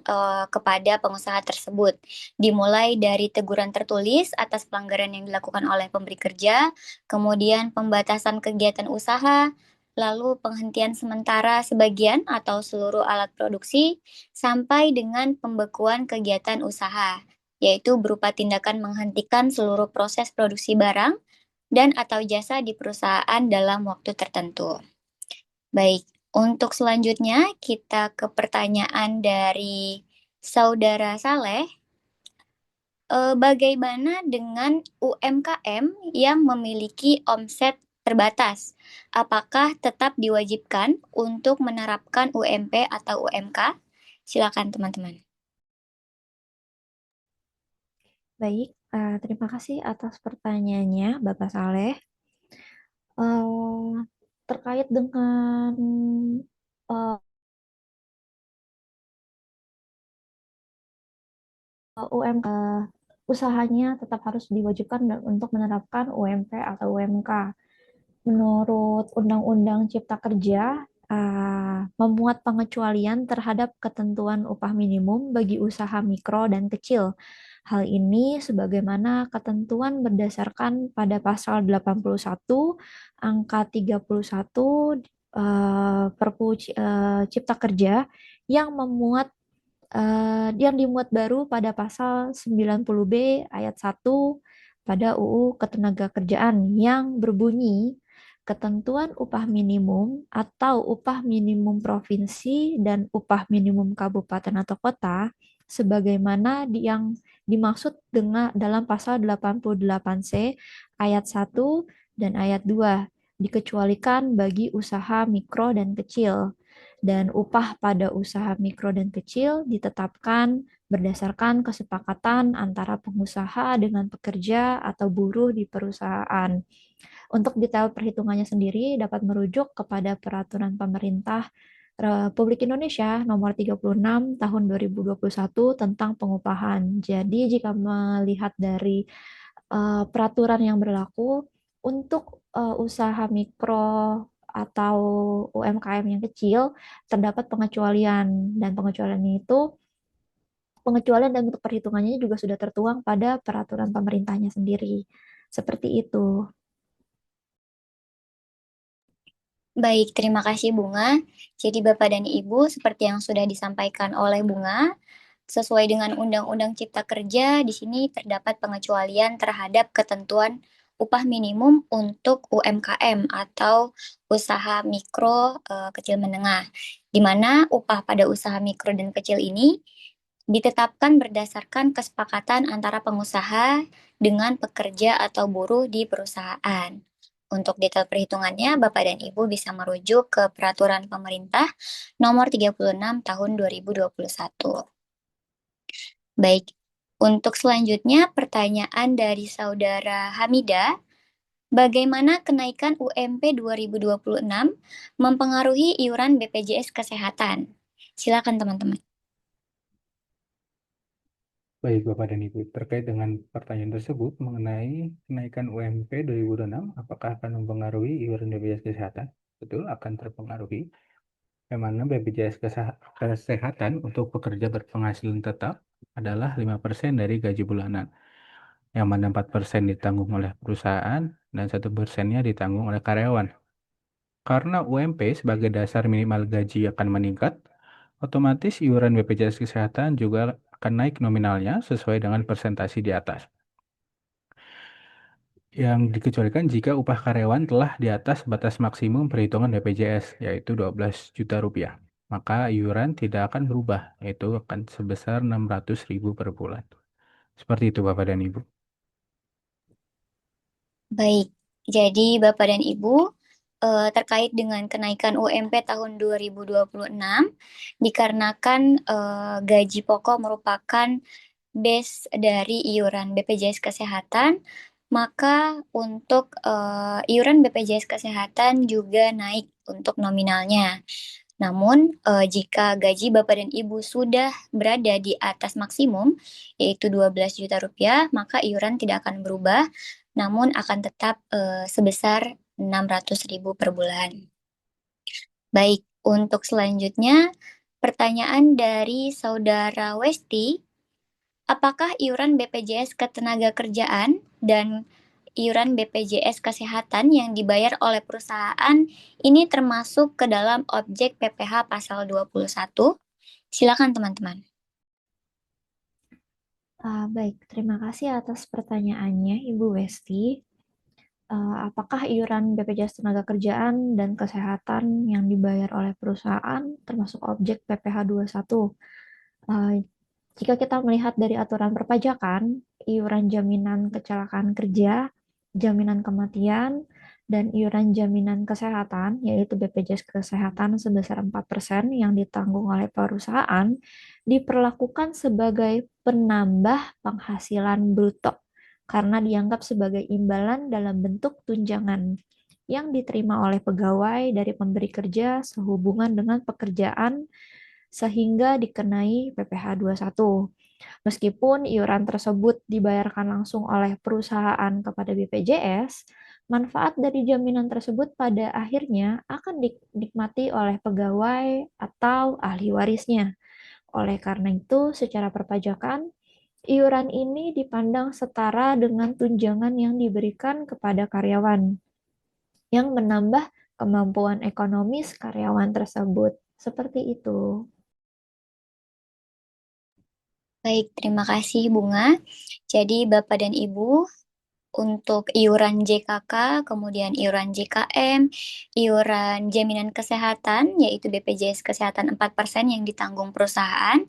kepada pengusaha tersebut. Dimulai dari teguran tertulis atas pelanggaran yang dilakukan oleh pemberi kerja, kemudian pembatasan kegiatan usaha, lalu penghentian sementara sebagian atau seluruh alat produksi, sampai dengan pembekuan kegiatan usaha, yaitu berupa tindakan menghentikan seluruh proses produksi barang dan atau jasa di perusahaan dalam waktu tertentu. Baik, untuk selanjutnya kita ke pertanyaan dari Saudara Saleh. Bagaimana dengan UMKM yang memiliki omset terbatas? Apakah tetap diwajibkan untuk menerapkan UMP atau UMK? Silakan teman-teman. Baik, terima kasih atas pertanyaannya, Bapak Saleh. Eh, Terkait dengan eh, UMK, usahanya tetap harus diwajibkan untuk menerapkan UMP atau UMK. Menurut Undang-Undang Cipta Kerja, memuat pengecualian terhadap ketentuan upah minimum bagi usaha mikro dan kecil. Hal ini sebagaimana ketentuan berdasarkan pada pasal 81 angka 31 Perpu Cipta Kerja yang dimuat baru pada pasal 90B ayat 1 pada UU Ketenagakerjaan yang berbunyi ketentuan upah minimum atau upah minimum provinsi dan upah minimum kabupaten atau kota sebagaimana yang dimaksud dengan dalam pasal 88C ayat 1 dan ayat 2 dikecualikan bagi usaha mikro dan kecil dan upah pada usaha mikro dan kecil ditetapkan berdasarkan kesepakatan antara pengusaha dengan pekerja atau buruh di perusahaan. Untuk detail perhitungannya sendiri dapat merujuk kepada peraturan pemerintah Republik Indonesia nomor 36 tahun 2021 tentang pengupahan. Jadi jika melihat dari peraturan yang berlaku untuk usaha mikro atau UMKM yang kecil terdapat pengecualian dan pengecualian dan untuk perhitungannya juga sudah tertuang pada peraturan pemerintahnya sendiri. Seperti itu. Baik, terima kasih Bunga. Jadi Bapak dan Ibu, seperti yang sudah disampaikan oleh Bunga, sesuai dengan Undang-Undang Cipta Kerja, di sini terdapat pengecualian terhadap ketentuan upah minimum untuk UMKM atau usaha mikro kecil menengah, di mana upah pada usaha mikro dan kecil ini ditetapkan berdasarkan kesepakatan antara pengusaha dengan pekerja atau buruh di perusahaan. Untuk detail perhitungannya, Bapak dan Ibu bisa merujuk ke Peraturan Pemerintah Nomor 36 Tahun 2021. Baik, untuk selanjutnya pertanyaan dari Saudara Hamida, bagaimana kenaikan UMP 2026 mempengaruhi iuran BPJS Kesehatan? Silakan teman-teman. Baik, Bapak dan Ibu, terkait dengan pertanyaan tersebut mengenai kenaikan UMP 2026, apakah akan mempengaruhi iuran BPJS Kesehatan? Betul, akan terpengaruhi. Yang mana BPJS Kesehatan untuk pekerja berpenghasilan tetap adalah 5% dari gaji bulanan, yang mana 4% ditanggung oleh perusahaan dan 1%-nya ditanggung oleh karyawan. Karena UMP sebagai dasar minimal gaji akan meningkat, otomatis iuran BPJS Kesehatan juga akan naik nominalnya sesuai dengan persentase di atas. Yang dikecualikan jika upah karyawan telah di atas batas maksimum perhitungan BPJS, yaitu 12 juta rupiah. Maka iuran tidak akan berubah, yaitu akan sebesar 600.000 per bulan. Seperti itu Bapak dan Ibu. Baik, jadi Bapak dan Ibu, terkait dengan kenaikan UMP tahun 2026, dikarenakan gaji pokok merupakan base dari iuran BPJS Kesehatan, maka untuk iuran BPJS Kesehatan juga naik untuk nominalnya. Namun, jika gaji Bapak dan Ibu sudah berada di atas maksimum, yaitu 12 juta rupiah, maka iuran tidak akan berubah, namun akan tetap sebesar 600.000 per bulan. Baik, untuk selanjutnya, pertanyaan dari Saudara Westi, apakah iuran BPJS Ketenagakerjaan dan iuran BPJS Kesehatan yang dibayar oleh perusahaan ini termasuk ke dalam objek PPh pasal 21? Silakan teman-teman. Baik, terima kasih atas pertanyaannya Ibu Westi. apakah iuran BPJS Tenagakerjaan dan Kesehatan yang dibayar oleh perusahaan termasuk objek PPh 21. Eh, Jika kita melihat dari aturan perpajakan, iuran jaminan kecelakaan kerja, jaminan kematian, dan iuran jaminan kesehatan, yaitu BPJS Kesehatan sebesar 4% yang ditanggung oleh perusahaan, diperlakukan sebagai penambah penghasilan bruto karena dianggap sebagai imbalan dalam bentuk tunjangan yang diterima oleh pegawai dari pemberi kerja sehubungan dengan pekerjaan sehingga dikenai PPh 21. Meskipun iuran tersebut dibayarkan langsung oleh perusahaan kepada BPJS, manfaat dari jaminan tersebut pada akhirnya akan dinikmati oleh pegawai atau ahli warisnya. Oleh karena itu, secara perpajakan, iuran ini dipandang setara dengan tunjangan yang diberikan kepada karyawan yang menambah kemampuan ekonomis karyawan tersebut. Seperti itu. Baik, terima kasih Bunga. Jadi Bapak dan Ibu, untuk iuran JKK, kemudian iuran JKM, iuran jaminan kesehatan, yaitu BPJS Kesehatan 4% yang ditanggung perusahaan,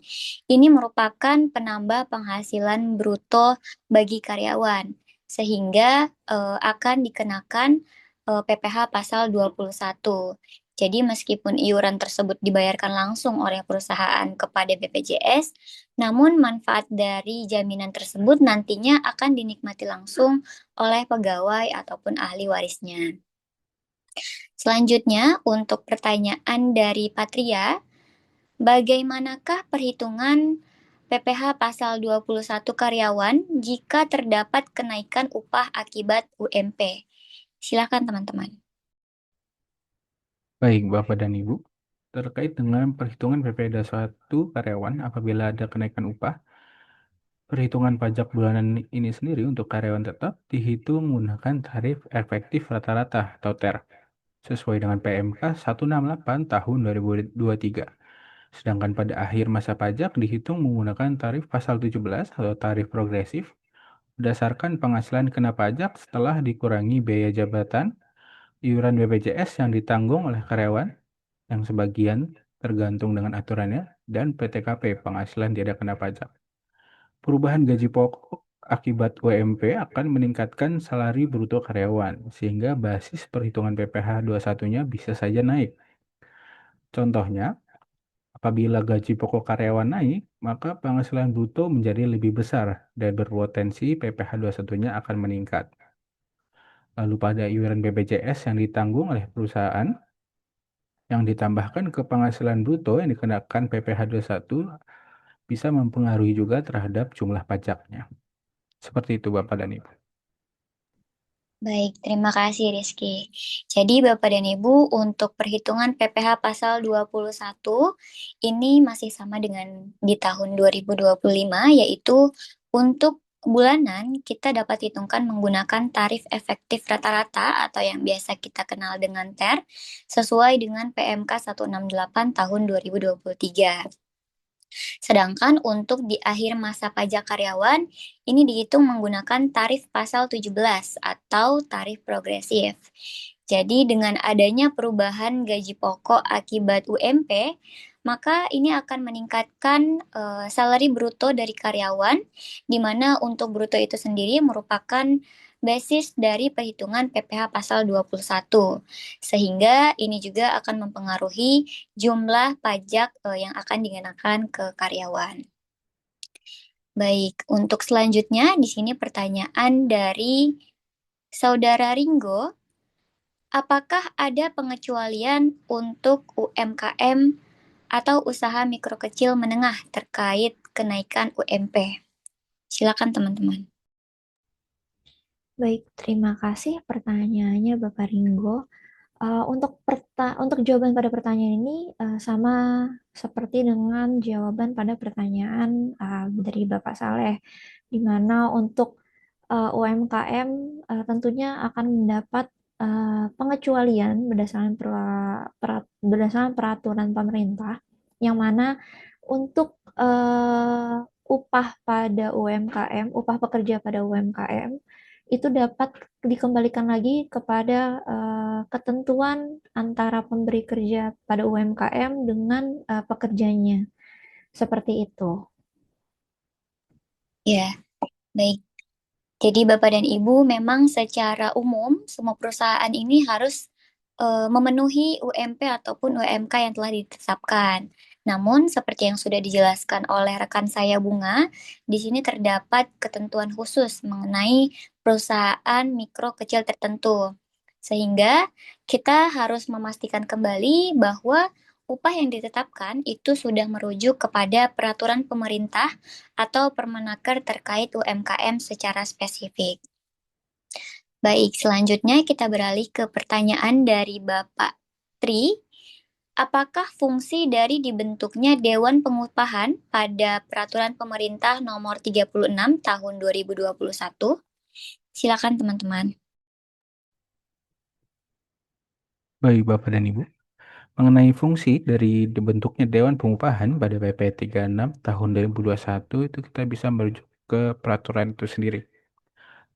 ini merupakan penambah penghasilan bruto bagi karyawan, sehingga akan dikenakan PPh pasal 21. Jadi meskipun iuran tersebut dibayarkan langsung oleh perusahaan kepada BPJS, namun manfaat dari jaminan tersebut nantinya akan dinikmati langsung oleh pegawai ataupun ahli warisnya. Selanjutnya, untuk pertanyaan dari Patria, bagaimanakah perhitungan PPh pasal 21 karyawan jika terdapat kenaikan upah akibat UMP? Silakan teman-teman. Baik, Bapak dan Ibu, terkait dengan perhitungan PPh 21 karyawan apabila ada kenaikan upah, perhitungan pajak bulanan ini sendiri untuk karyawan tetap dihitung menggunakan tarif efektif rata-rata atau TER sesuai dengan PMK 168 tahun 2023. Sedangkan pada akhir masa pajak dihitung menggunakan tarif pasal 17 atau tarif progresif berdasarkan penghasilan kena pajak setelah dikurangi biaya jabatan, iuran BPJS yang ditanggung oleh karyawan yang sebagian tergantung dengan aturannya, dan PTKP penghasilan tidak kena pajak. Perubahan gaji pokok akibat UMP akan meningkatkan salari bruto karyawan, sehingga basis perhitungan PPh 21-nya bisa saja naik. Contohnya, apabila gaji pokok karyawan naik, maka penghasilan bruto menjadi lebih besar dan berpotensi PPh 21-nya akan meningkat. Lalu pada iuran BPJS yang ditanggung oleh perusahaan, yang ditambahkan ke penghasilan bruto yang dikenakan PPh 21 bisa mempengaruhi juga terhadap jumlah pajaknya. Seperti itu Bapak dan Ibu. Baik, terima kasih Rizky. Jadi Bapak dan Ibu, untuk perhitungan PPh pasal 21 ini masih sama dengan di tahun 2025, yaitu untuk bulanan kita dapat hitungkan menggunakan tarif efektif rata-rata atau yang biasa kita kenal dengan TER sesuai dengan PMK 168 tahun 2023. Sedangkan untuk di akhir masa pajak karyawan, ini dihitung menggunakan tarif pasal 17 atau tarif progresif. Jadi dengan adanya perubahan gaji pokok akibat UMP, maka ini akan meningkatkan salari bruto dari karyawan, di mana untuk bruto itu sendiri merupakan basis dari perhitungan PPh pasal 21. Sehingga ini juga akan mempengaruhi jumlah pajak yang akan dikenakan ke karyawan. Baik, untuk selanjutnya di sini pertanyaan dari Saudara Ringo, apakah ada pengecualian untuk UMKM atau usaha mikro kecil menengah terkait kenaikan UMP? Silakan teman-teman. Baik, terima kasih pertanyaannya Bapak Ringgo. Untuk jawaban pada pertanyaan ini sama seperti dengan jawaban pada pertanyaan dari Bapak Saleh, di mana untuk UMKM tentunya akan mendapat pengecualian berdasarkan peraturan pemerintah, yang mana untuk upah pada UMKM, upah pekerja pada UMKM itu dapat dikembalikan lagi kepada ketentuan antara pemberi kerja pada UMKM dengan pekerjanya. Seperti itu. Ya, baik. Jadi Bapak dan Ibu memang secara umum semua perusahaan ini harus memenuhi UMP ataupun UMK yang telah ditetapkan. Namun seperti yang sudah dijelaskan oleh rekan saya Bunga, di sini terdapat ketentuan khusus mengenai perusahaan mikro kecil tertentu. Sehingga kita harus memastikan kembali bahwa upah yang ditetapkan itu sudah merujuk kepada peraturan pemerintah atau Permenaker terkait UMKM secara spesifik. Baik, selanjutnya kita beralih ke pertanyaan dari Bapak Tri. Apakah fungsi dari dibentuknya Dewan Pengupahan pada Peraturan Pemerintah Nomor 36 Tahun 2021? Silakan teman-teman. Baik, Bapak dan Ibu. Mengenai fungsi dari dibentuknya Dewan Pengupahan pada PP 36 tahun 2021 itu kita bisa merujuk ke peraturan itu sendiri.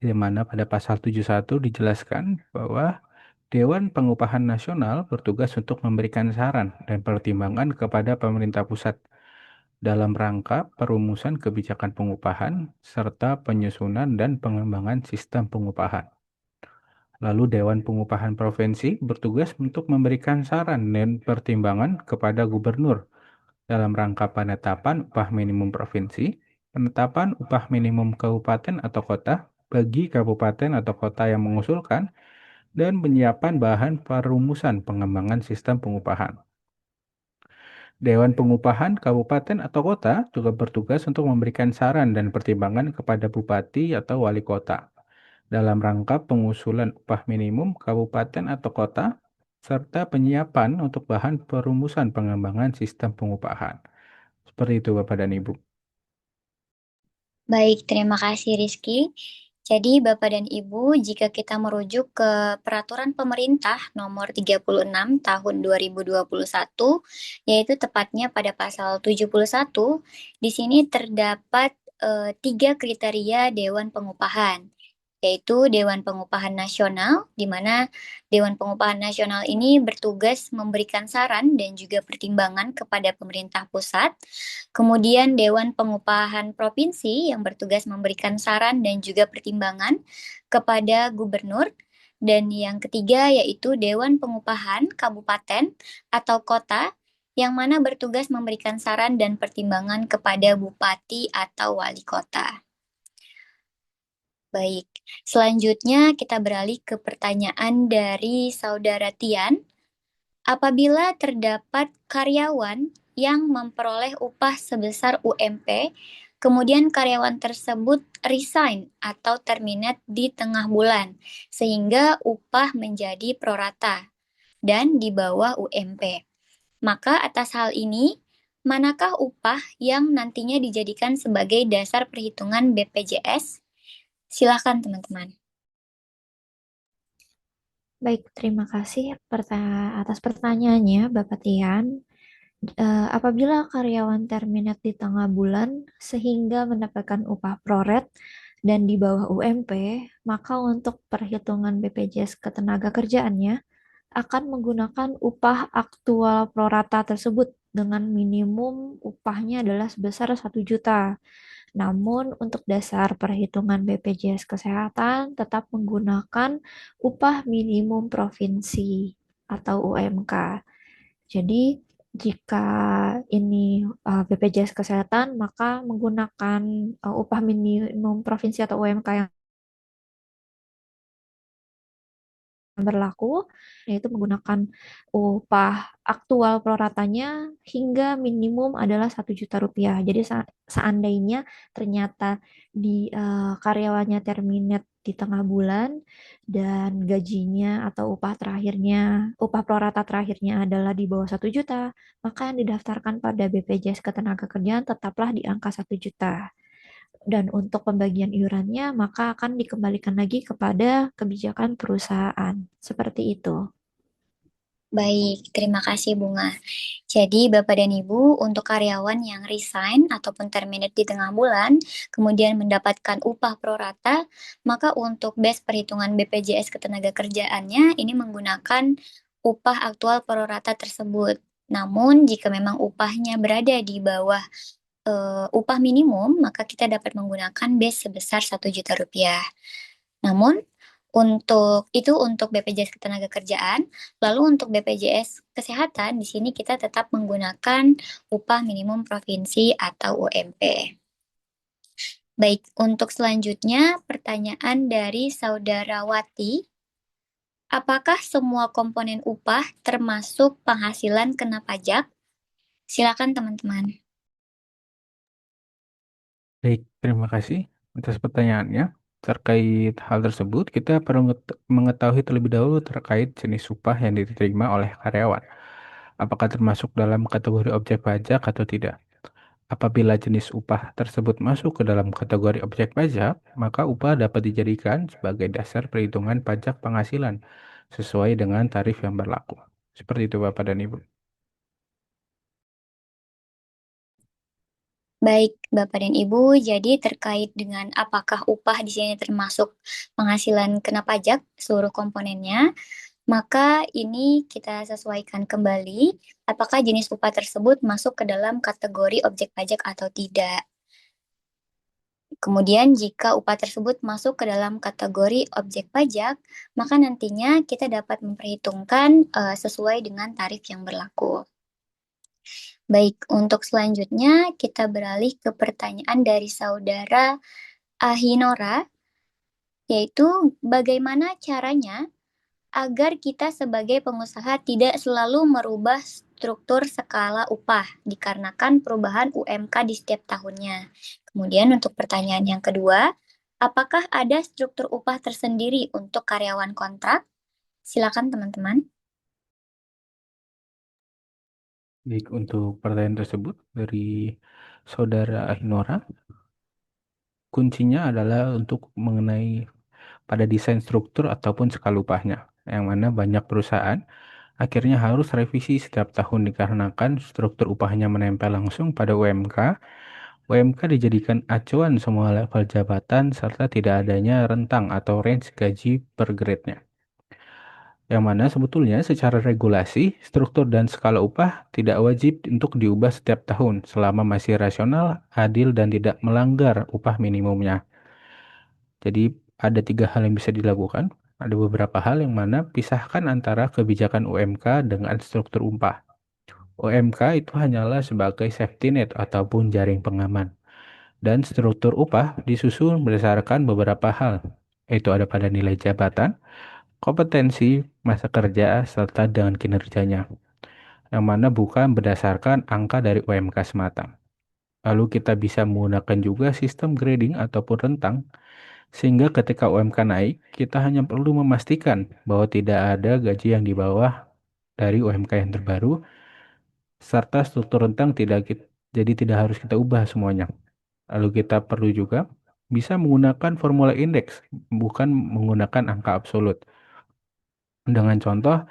Di mana pada pasal 71 dijelaskan bahwa Dewan Pengupahan Nasional bertugas untuk memberikan saran dan pertimbangan kepada pemerintah pusat dalam rangka perumusan kebijakan pengupahan serta penyusunan dan pengembangan sistem pengupahan. Lalu Dewan Pengupahan Provinsi bertugas untuk memberikan saran dan pertimbangan kepada gubernur dalam rangka penetapan upah minimum provinsi, penetapan upah minimum kabupaten atau kota bagi kabupaten atau kota yang mengusulkan, dan penyiapan bahan perumusan pengembangan sistem pengupahan. Dewan Pengupahan Kabupaten atau Kota juga bertugas untuk memberikan saran dan pertimbangan kepada bupati atau wali kota dalam rangka pengusulan upah minimum kabupaten atau kota, serta penyiapan untuk bahan perumusan pengembangan sistem pengupahan. Seperti itu Bapak dan Ibu. Baik, terima kasih Rizky. Jadi Bapak dan Ibu, jika kita merujuk ke Peraturan Pemerintah Nomor 36 Tahun 2021, yaitu tepatnya pada pasal 71, di sini terdapat tiga kriteria Dewan Pengupahan, yaitu Dewan Pengupahan Nasional, di mana Dewan Pengupahan Nasional ini bertugas memberikan saran dan juga pertimbangan kepada pemerintah pusat. Kemudian Dewan Pengupahan Provinsi yang bertugas memberikan saran dan juga pertimbangan kepada gubernur. Dan yang ketiga yaitu Dewan Pengupahan Kabupaten atau Kota yang mana bertugas memberikan saran dan pertimbangan kepada bupati atau wali kota. Baik, selanjutnya kita beralih ke pertanyaan dari Saudara Tian. Apabila terdapat karyawan yang memperoleh upah sebesar UMP, kemudian karyawan tersebut resign atau terminate di tengah bulan, sehingga upah menjadi prorata dan di bawah UMP. Maka atas hal ini, manakah upah yang nantinya dijadikan sebagai dasar perhitungan BPJS? Silakan teman-teman. Baik, terima kasih atas pertanyaannya, Bapak Tian. Apabila karyawan terminat di tengah bulan sehingga mendapatkan upah proret dan di bawah UMP, maka untuk perhitungan BPJS ketenagakerjaannya akan menggunakan upah aktual prorata tersebut dengan minimum upahnya adalah sebesar 1 juta. Namun untuk dasar perhitungan BPJS Kesehatan tetap menggunakan upah minimum provinsi atau UMK. Jadi jika ini BPJS Kesehatan maka menggunakan upah minimum provinsi atau UMK yang berlaku, yaitu menggunakan upah aktual proratanya hingga minimum adalah 1 juta rupiah. Jadi seandainya ternyata karyawannya terminate di tengah bulan dan gajinya atau upah prorata terakhirnya adalah di bawah 1 juta, maka yang didaftarkan pada BPJS Ketenagakerjaan tetaplah di angka 1 juta. Dan untuk pembagian iurannya, maka akan dikembalikan lagi kepada kebijakan perusahaan. Seperti itu. Baik, terima kasih Bunga. Jadi Bapak dan Ibu, untuk karyawan yang resign ataupun terminate di tengah bulan, kemudian mendapatkan upah pro rata, maka untuk base perhitungan BPJS Ketenagakerjaannya ini menggunakan upah aktual pro rata tersebut. Namun, jika memang upahnya berada di bawah upah minimum, maka kita dapat menggunakan base sebesar 1 juta rupiah. Namun, untuk BPJS Ketenagakerjaan, lalu untuk BPJS Kesehatan, di sini kita tetap menggunakan upah minimum provinsi atau UMP. Baik, untuk selanjutnya pertanyaan dari Saudara Wati, apakah semua komponen upah termasuk penghasilan kena pajak? Silakan teman-teman. Baik, terima kasih atas pertanyaannya. Terkait hal tersebut, kita perlu mengetahui terlebih dahulu terkait jenis upah yang diterima oleh karyawan. Apakah termasuk dalam kategori objek pajak atau tidak? Apabila jenis upah tersebut masuk ke dalam kategori objek pajak, maka upah dapat dijadikan sebagai dasar perhitungan pajak penghasilan sesuai dengan tarif yang berlaku. Seperti itu, Bapak dan Ibu. Baik, Bapak dan Ibu, jadi terkait dengan apakah upah di sini termasuk penghasilan kena pajak seluruh komponennya, maka ini kita sesuaikan kembali apakah jenis upah tersebut masuk ke dalam kategori objek pajak atau tidak. Kemudian jika upah tersebut masuk ke dalam kategori objek pajak, maka nantinya kita dapat memperhitungkan sesuai dengan tarif yang berlaku. Baik, untuk selanjutnya kita beralih ke pertanyaan dari Saudara Ahinora, yaitu bagaimana caranya agar kita sebagai pengusaha tidak selalu merubah struktur skala upah dikarenakan perubahan UMK di setiap tahunnya. Kemudian untuk pertanyaan yang kedua, apakah ada struktur upah tersendiri untuk karyawan kontrak? Silakan teman-teman. Baik, untuk pertanyaan tersebut dari Saudara Ahinora, kuncinya adalah untuk mengenai pada desain struktur ataupun skala upahnya, yang mana banyak perusahaan akhirnya harus revisi setiap tahun dikarenakan struktur upahnya menempel langsung pada UMK. UMK dijadikan acuan semua level jabatan serta tidak adanya rentang atau range gaji per grade-nya. Yang mana sebetulnya secara regulasi, struktur dan skala upah tidak wajib untuk diubah setiap tahun selama masih rasional, adil, dan tidak melanggar upah minimumnya. Jadi ada 3 hal yang bisa dilakukan. Ada beberapa hal yang mana pisahkan antara kebijakan UMK dengan struktur upah. UMK itu hanyalah sebagai safety net ataupun jaring pengaman. Dan struktur upah disusun berdasarkan beberapa hal, yaitu ada pada nilai jabatan, kompetensi, masa kerja, serta dengan kinerjanya, yang mana bukan berdasarkan angka dari UMK semata. Lalu kita bisa menggunakan juga sistem grading ataupun rentang, sehingga ketika UMK naik, kita hanya perlu memastikan bahwa tidak ada gaji yang di bawah dari UMK yang terbaru, serta struktur rentang jadi tidak harus kita ubah semuanya. Lalu kita perlu juga bisa menggunakan formula indeks, bukan menggunakan angka absolut. Dengan contoh,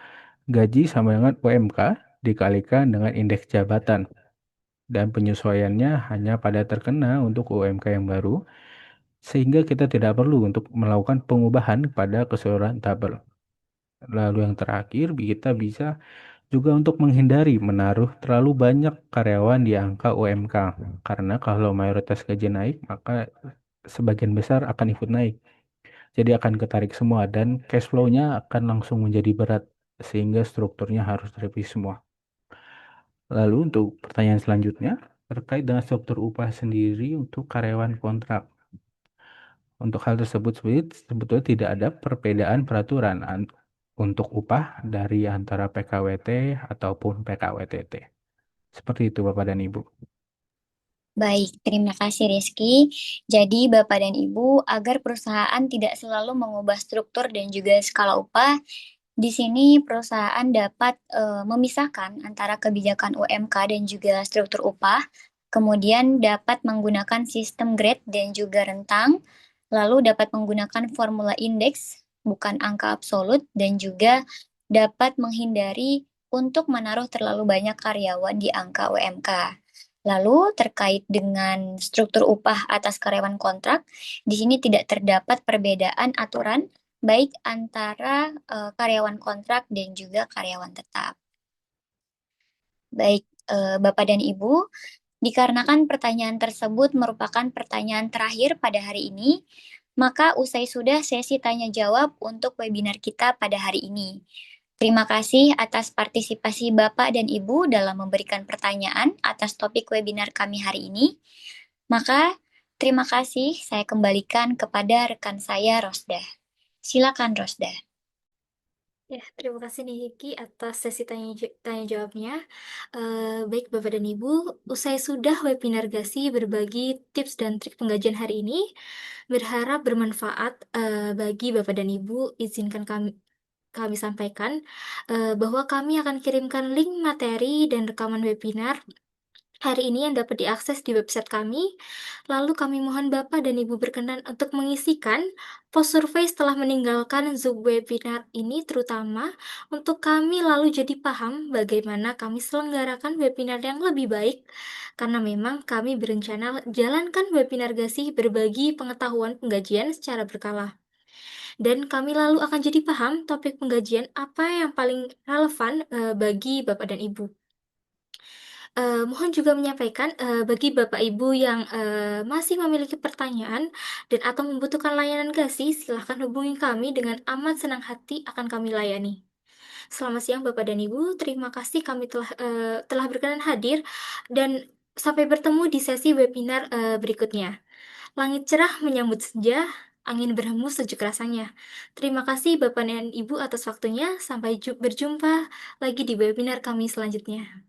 gaji sama dengan UMK dikalikan dengan indeks jabatan. Dan penyesuaiannya hanya pada terkena untuk UMK yang baru, sehingga kita tidak perlu untuk melakukan pengubahan pada keseluruhan tabel. Lalu yang terakhir, kita bisa juga untuk menghindari menaruh terlalu banyak karyawan di angka UMK. Karena kalau mayoritas gaji naik, maka sebagian besar akan ikut naik. Jadi akan ketarik semua dan cash flow-nya akan langsung menjadi berat sehingga strukturnya harus direvisi semua. Lalu untuk pertanyaan selanjutnya terkait dengan struktur upah sendiri untuk karyawan kontrak. Untuk hal tersebut sebetulnya tidak ada perbedaan peraturan untuk upah dari antara PKWT ataupun PKWTT. Seperti itu Bapak dan Ibu. Baik, terima kasih Rizky. Jadi Bapak dan Ibu, agar perusahaan tidak selalu mengubah struktur dan juga skala upah, di sini perusahaan dapat memisahkan antara kebijakan UMK dan juga struktur upah, kemudian dapat menggunakan sistem grade dan juga rentang, lalu dapat menggunakan formula indeks, bukan angka absolut, dan juga dapat menghindari untuk menaruh terlalu banyak karyawan di angka UMK. Lalu terkait dengan struktur upah atas karyawan kontrak, di sini tidak terdapat perbedaan aturan baik antara karyawan kontrak dan juga karyawan tetap. Baik, Bapak dan Ibu, dikarenakan pertanyaan tersebut merupakan pertanyaan terakhir pada hari ini, maka usai sudah sesi tanya jawab untuk webinar kita pada hari ini. Terima kasih atas partisipasi Bapak dan Ibu dalam memberikan pertanyaan atas topik webinar kami hari ini. Maka, terima kasih saya kembalikan kepada rekan saya, Rosda. Silakan, Rosda. Ya, terima kasih nih Hiki atas sesi tanya jawabnya. Baik Bapak dan Ibu, usai sudah webinar GASI berbagi tips dan trik penggajian hari ini, berharap bermanfaat bagi Bapak dan Ibu. Izinkan kami sampaikan bahwa kami akan kirimkan link materi dan rekaman webinar hari ini yang dapat diakses di website kami. Lalu kami mohon Bapak dan Ibu berkenan untuk mengisikan post survei setelah meninggalkan Zoom webinar ini, terutama untuk kami lalu jadi paham bagaimana kami selenggarakan webinar yang lebih baik, karena memang kami berencana jalankan webinar GASI berbagi pengetahuan penggajian secara berkala. Dan kami lalu akan jadi paham topik penggajian apa yang paling relevan bagi Bapak dan Ibu. Mohon juga menyampaikan bagi Bapak Ibu yang masih memiliki pertanyaan dan atau membutuhkan layanan GASI, silahkan hubungi kami dengan amat senang hati akan kami layani. Selamat siang Bapak dan Ibu, terima kasih kami telah berkenan hadir dan sampai bertemu di sesi webinar berikutnya. Langit cerah menyambut senja, angin berhembus sejuk rasanya. Terima kasih Bapak dan Ibu atas waktunya, sampai berjumpa lagi di webinar kami selanjutnya.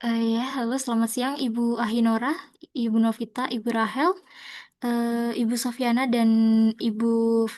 Ya, halo, selamat siang Ibu Ahinora, Ibu Novita, Ibu Rahel, Ibu Sofiana, dan Ibu